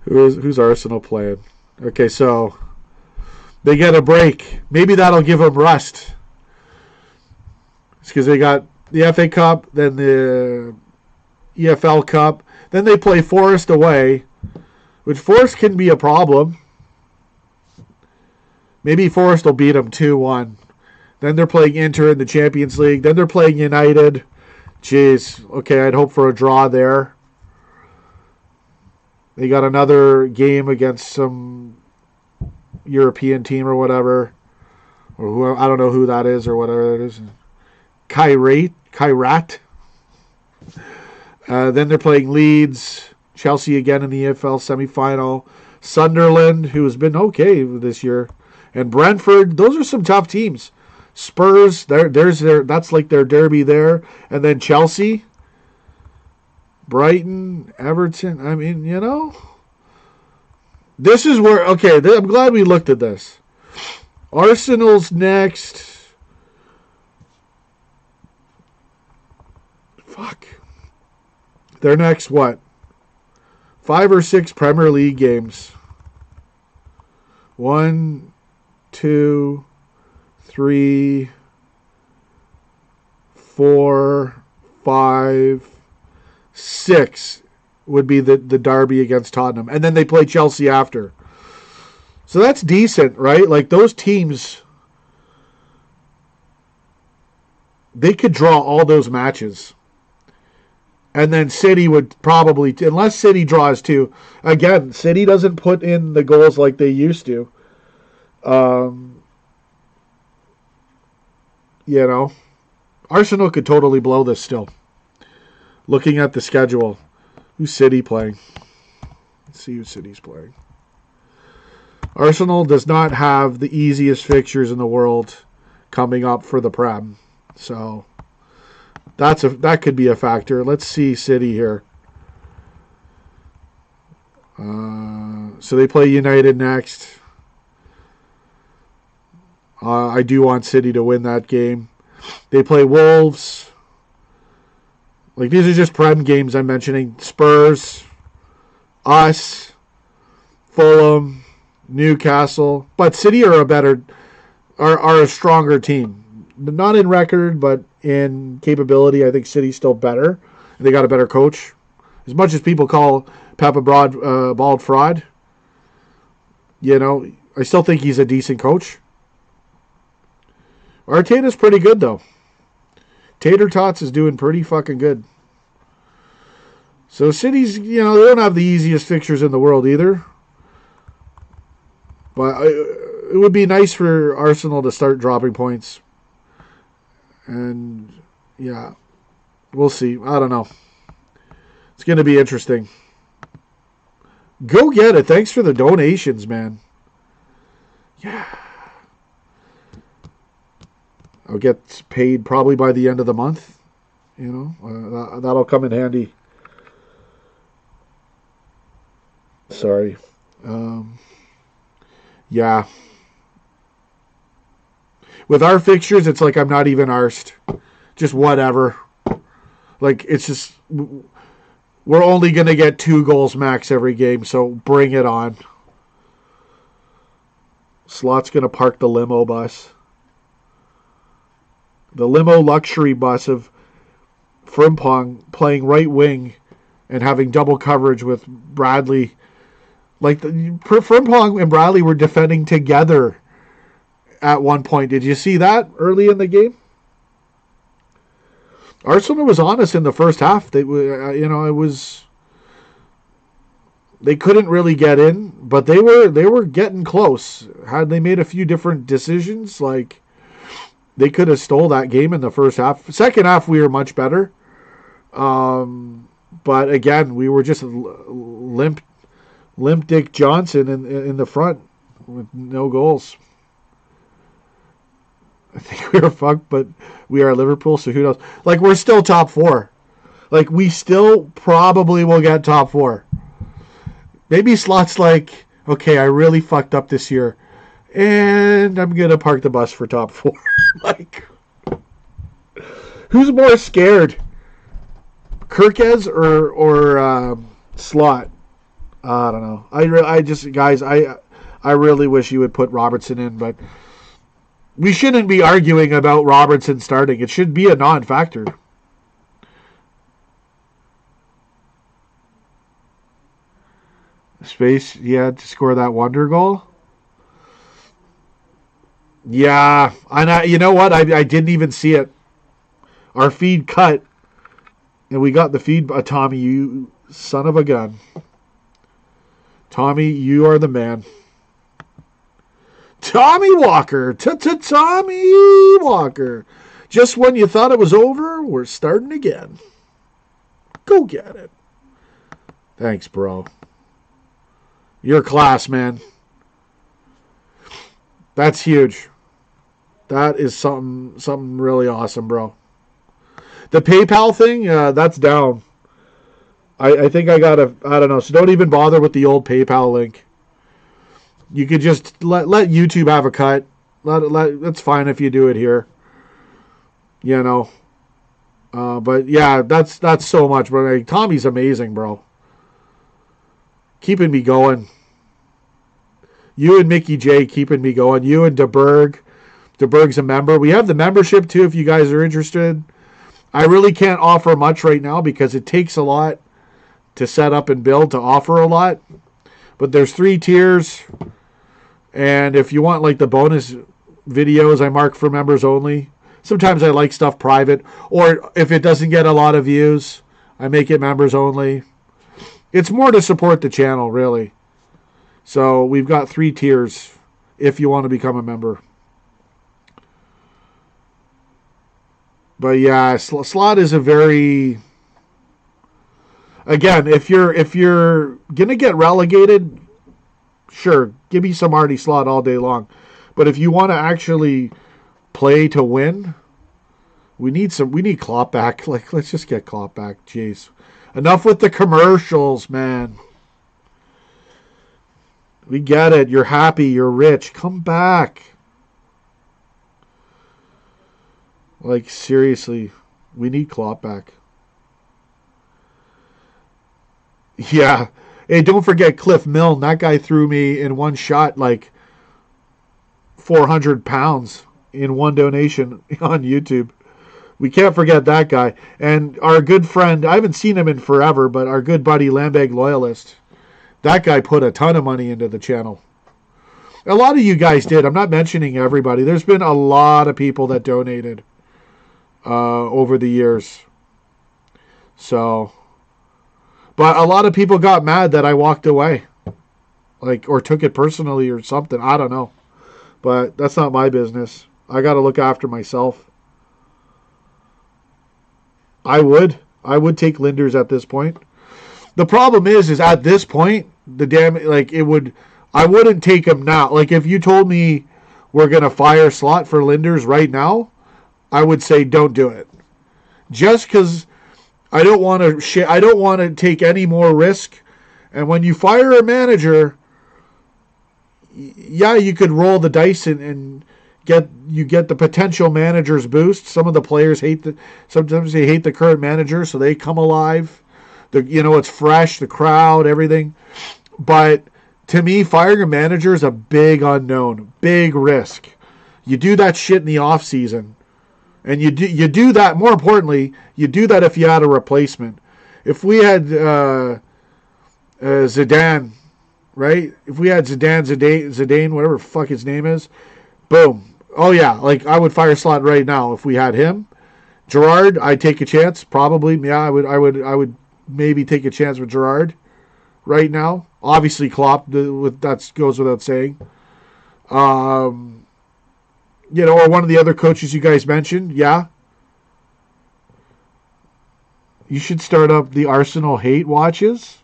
Who's Arsenal playing? Okay, so they get a break. Maybe that'll give them rest. It's because they got the FA Cup, then the EFL Cup. Then they play Forest away, which Forest can be a problem. Maybe Forest will beat them 2-1. Then they're playing Inter in the Champions League. Then they're playing United. Jeez. Okay, I'd hope for a draw there. They got another game against some European team or whatever. Or who, I don't know who that is or whatever it is. Kairat. Then they're playing Leeds. Chelsea again in the EFL semifinal. Sunderland, who has been okay this year. And Brentford. Those are some tough teams. Spurs, that's like their derby there. And then Chelsea, Brighton, Everton. I mean, you know, this is where, okay, I'm glad we looked at this. Arsenal's next. Fuck. Their next what? 5 or 6 Premier League games. 1, 2, 3, 4, 5, 6 would be the derby against Tottenham. And then they play Chelsea after. So that's decent, right? Like those teams, they could draw all those matches. And then City would probably, unless City draws too. Again, City doesn't put in the goals like they used to. You know, Arsenal could totally blow this still. Looking at the schedule, who's City playing? Let's see who City's playing. Arsenal does not have the easiest fixtures in the world coming up for the Prem. So that could be a factor. Let's see City here. So they play United next. I do want City to win that game. They play Wolves. Like, these are just Prem games I'm mentioning. Spurs, us, Fulham, Newcastle. But City are a stronger team. Not in record, but in capability. I think City's still better. And they got a better coach. As much as people call Pep a bald fraud, you know, I still think he's a decent coach. Arteta's pretty good, though. Tater Tots is doing pretty fucking good. So City's, you know, they don't have the easiest fixtures in the world either. But it would be nice for Arsenal to start dropping points. And, yeah, we'll see. I don't know. It's going to be interesting. Go get it. Thanks for the donations, man. Yeah. I'll get paid probably by the end of the month. You know, that'll come in handy. Sorry. Yeah. With our fixtures, it's like I'm not even arsed. Just whatever. Like, it's just... We're only going to get 2 goals max every game, so bring it on. Slot's going to park the limo bus. The limo luxury bus of Frimpong playing right wing and having double coverage with Bradley. Like, Frimpong and Bradley were defending together at one point. Did you see that early in the game? Arsenal was honest in the first half. They, it was... They couldn't really get in, but they were getting close. Had they made a few different decisions, like, they could have stole that game in the first half. Second half, we were much better. But again, we were just limp Dick Johnson in the front with no goals. I think we were fucked, but we are Liverpool, so who knows? Like, we're still top 4. Like, we still probably will get top 4. Maybe Slot's like, okay, I really fucked up this year, and I'm going to park the bus for top 4. Like, who's more scared? Kirkez or Slot? I don't know. I really wish you would put Robertson in, but we shouldn't be arguing about Robertson starting. It should be a non-factor. Space, yeah, to score that wonder goal. Yeah, and you know what? I didn't even see it. Our feed cut, and we got the feed. Tommy, you son of a gun. Tommy, you are the man. Tommy Walker. Tommy Walker. Just when you thought it was over, we're starting again. Go get it. Thanks, bro. You're class, man. That's huge. That is something really awesome, bro. The PayPal thing, that's down. I think I don't know. So don't even bother with the old PayPal link. You could just let YouTube have a cut. That's fine if you do it here. You know. But yeah, that's so much, bro. Like, Tommy's amazing, bro. Keeping me going. You and Mickey J keeping me going. You and DeBerg. DeBerg's a member. We have the membership too if you guys are interested. I really can't offer much right now because it takes a lot to set up and build to offer a lot. But there's 3 tiers. And if you want like the bonus videos I mark for members only. Sometimes I like stuff private. Or if it doesn't get a lot of views, I make it members only. It's more to support the channel, really. So we've got 3 tiers if you want to become a member. But yeah, Slot is a very... Again, if you're gonna get relegated, sure, give me some Artie Slot all day long. But if you want to actually play to win, we need Klopp back. Like, let's just get Klopp back. Jeez. Enough with the commercials, man. We get it. You're happy. You're rich. Come back. Like, seriously. We need Klopp back. Yeah. Hey, don't forget Cliff Milne. That guy threw me in one shot like 400 pounds in one donation on YouTube. We can't forget that guy. And our good friend, I haven't seen him in forever, but our good buddy Lambeg Loyalist, that guy put a ton of money into the channel. A lot of you guys did. I'm not mentioning everybody. There's been a lot of people that donated over the years. So, but a lot of people got mad that I walked away. Like, or took it personally or something. I don't know. But that's not my business. I got to look after myself. I would take Linders at this point. The problem is at this point, I wouldn't take him now. Like if you told me we're gonna fire Slot for Linders right now, I would say don't do it. Just because I don't want to take any more risk. And when you fire a manager, yeah, you could roll the dice and get the potential manager's boost. Some of the players sometimes they hate the current manager, so they come alive. It's fresh, the crowd, everything. But to me, firing a manager is a big unknown, big risk. You do that shit in the off season, and you do that. More importantly, you do that if you had a replacement. If we had Zidane, right? If we had Zidane, whatever the fuck his name is, boom. Oh yeah, like I would fire Slot right now if we had him. Gerrard, I'd take a chance, probably. Yeah, I would maybe take a chance with Gerrard right now. Obviously, Klopp, that goes without saying. Or one of the other coaches you guys mentioned, yeah. You should start up the Arsenal hate watches.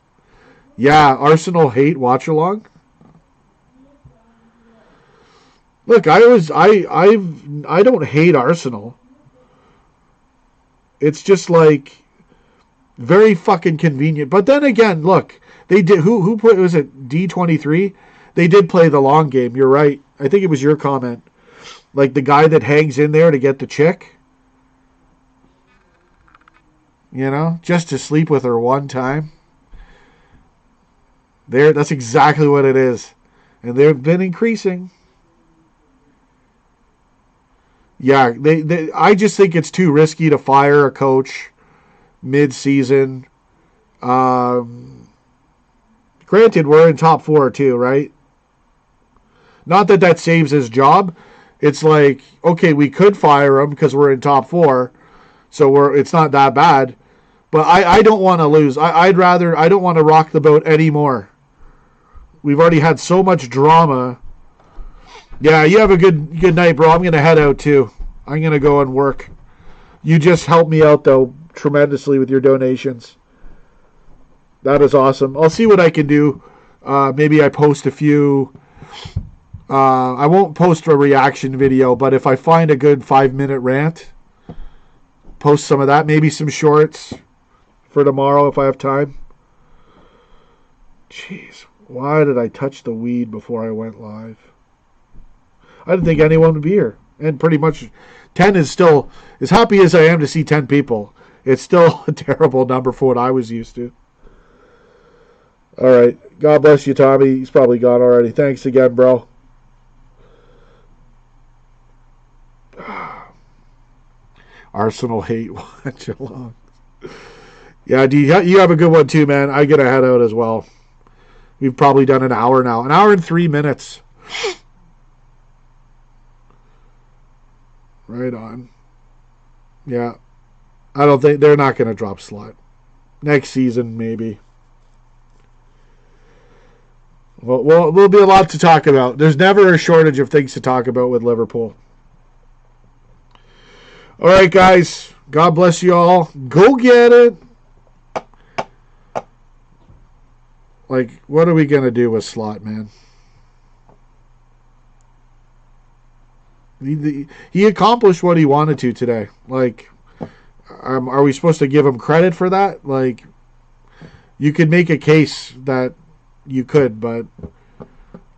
Yeah, Arsenal hate watch along. Look, I don't hate Arsenal. It's just like very fucking convenient. But then again, look, they did. Who put, was it D23? They did play the long game. You're right. I think it was your comment. Like the guy that hangs in there to get the chick. Just to sleep with her one time. That's exactly what it is. And they've been increasing. Yeah, I just think it's too risky to fire a coach mid-season. Granted, we're in top 4 too, right? Not that saves his job. It's like, okay, we could fire him because we're in top 4, so it's not that bad. But I don't want to lose. I don't want to rock the boat anymore. We've already had so much drama. Yeah, you have a good night, bro. I'm going to head out, too. I'm going to go and work. You just helped me out, though, tremendously with your donations. That is awesome. I'll see what I can do. Maybe I post a few. I won't post a reaction video, but if I find a good 5-minute rant, post some of that. Maybe some shorts for tomorrow if I have time. Jeez, why did I touch the weed before I went live? I didn't think anyone would be here. And pretty much 10 is still, as happy as I am to see 10 people, it's still a terrible number for what I was used to. All right. God bless you, Tommy. He's probably gone already. Thanks again, bro. Arsenal hate watch along. Yeah, you have a good one too, man. I gotta head out as well. We've probably done an hour now. An hour and 3 minutes. Right on. Yeah. I don't think they're not going to drop Slot. Next season, maybe. Well, there'll be a lot to talk about. There's never a shortage of things to talk about with Liverpool. All right, guys. God bless you all. Go get it. Like, what are we going to do with Slot, man? He accomplished what he wanted to today. Like, are we supposed to give him credit for that? Like, you could make a case that you could, but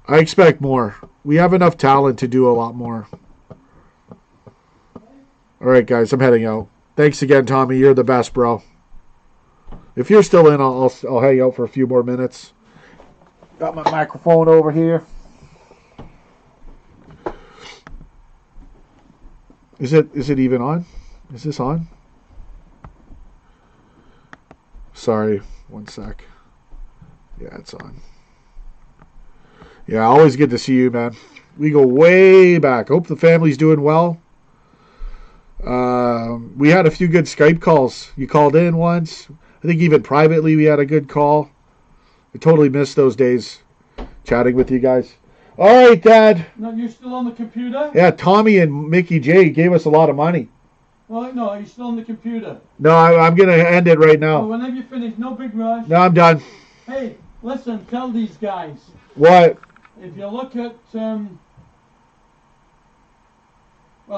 I expect more. We have enough talent to do a lot more. All right, guys, I'm heading out. Thanks again, Tommy. You're the best, bro. If you're still in, I'll hang out for a few more minutes. Got my microphone over here. Is it even on? Is this on? Sorry, one sec. Yeah, it's on. Yeah, always good to see you, man. We go way back. Hope the family's doing well. We had a few good Skype calls. You called in once. I think even privately we had a good call. I totally missed those days chatting with you guys. All right, Dad. No, you're still on the computer? Yeah, Tommy and Mickey J gave us a lot of money. Well, no, are you still on the computer? No, I'm going to end it right Well, now. whenever you finish, no big rush. No, I'm done. Hey, listen, tell these guys. What? If you look at, well,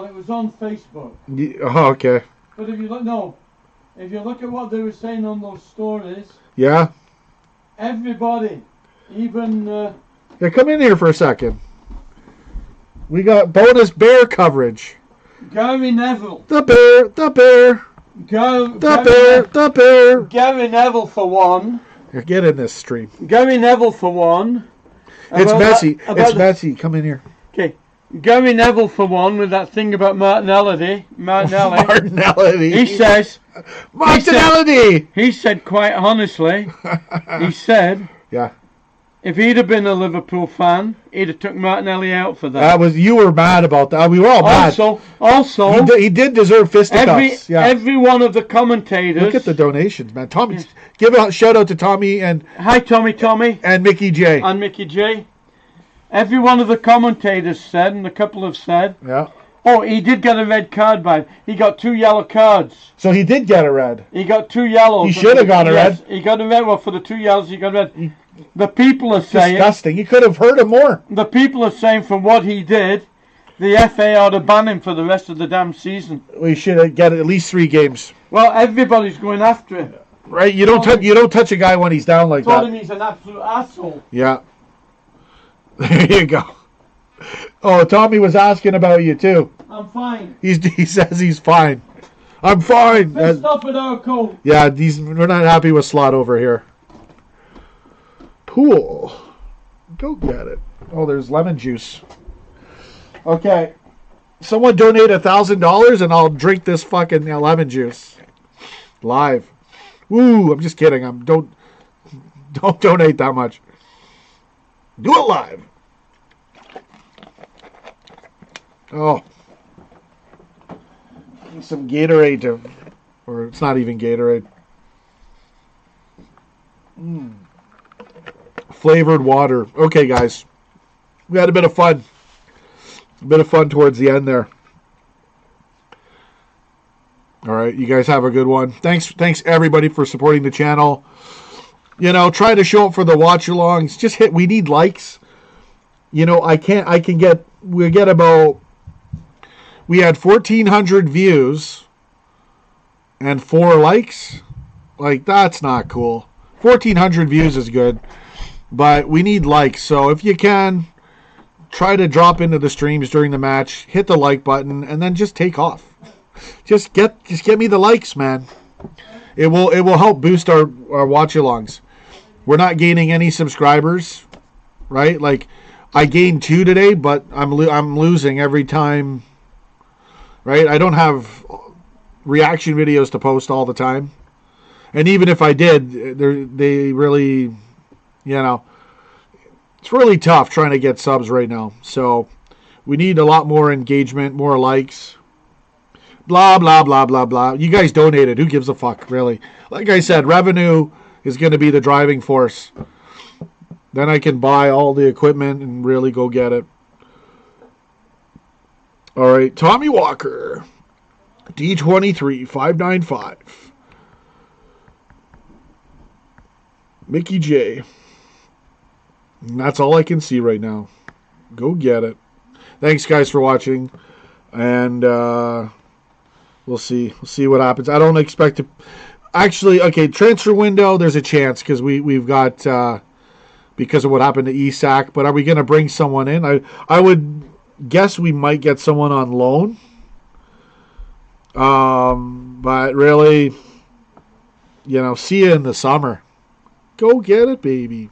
it was on Facebook. Oh, okay. But if you look at what they were saying on those stories, Yeah? everybody, even Yeah, come in here for a second. We got bonus bear coverage. Gary Neville. The bear, the bear, the bear. Gary Neville for one. Here, get in this stream. Gary Neville for one. It's messy. It's messy. Come in here. Okay. Gary Neville for one with that thing about Martinelli. Martinelli. He says. Martinelli. He said quite honestly. He said. Yeah. If he'd have been a Liverpool fan, he'd have took Martinelli out for that. You were mad about that. We were all mad. Also, he did deserve fisticuffs. Every one of the commentators. Look at the donations, man. Tommy, give a shout out to Tommy and. Hi, Tommy. And Mickey J. And Mickey J. Every one of the commentators said, and a couple have said. Yeah. Oh, he did get a red card by him. He got 2 yellow cards. So he did get a red. He got 2 yellows. He should have got a red. He got a red. Well, for the 2 yellows, he got a red. The people are saying... Disgusting. You could have hurt him more. The people are saying for what he did, the FA ought to ban him for the rest of the damn season. We should get at least 3 games. Well, everybody's going after him. Right? You don't touch a guy when he's down like that. Told him he's an absolute asshole. Yeah. There you go. Oh, Tommy was asking about you too. I'm fine. He says he's fine. I'm fine. Pissed off with our coach. Yeah, we're not happy with Slot over here. Pool. Go get it. Oh, there's lemon juice. Okay. Someone donate $1,000 and I'll drink this fucking lemon juice. Live. Woo, I'm just kidding. Don't donate that much. Do it live. Oh. Some Gatorade or it's not even Gatorade. Flavored water. Okay, guys. We had a bit of fun. A bit of fun towards the end there. All right, you guys have a good one. Thanks everybody for supporting the channel. You know, try to show up for the watch-alongs. Just we need likes. You know, we had 1,400 views and 4 likes. Like, that's not cool. 1,400 views is good, but we need likes. So if you can, try to drop into the streams during the match, hit the like button, and then just take off. Just get me the likes, man. It will help boost our watch-alongs. We're not gaining any subscribers, right? Like, I gained 2 today, but I'm losing every time. Right? I don't have reaction videos to post all the time. And even if I did, they really, you know, it's really tough trying to get subs right now. So we need a lot more engagement, more likes. Blah, blah, blah, blah, blah. You guys donated. Who gives a fuck, really? Like I said, revenue is going to be the driving force. Then I can buy all the equipment and really go get it. All right, Tommy Walker, D23 595, Mickey J. And that's all I can see right now. Go get it. Thanks, guys, for watching, and we'll see what happens. I don't expect to. Actually, okay, transfer window. There's a chance because we've got because of what happened to Isak. But are we going to bring someone in? I would guess we might get someone on loan. But really, you know, see you in the summer. Go get it, baby.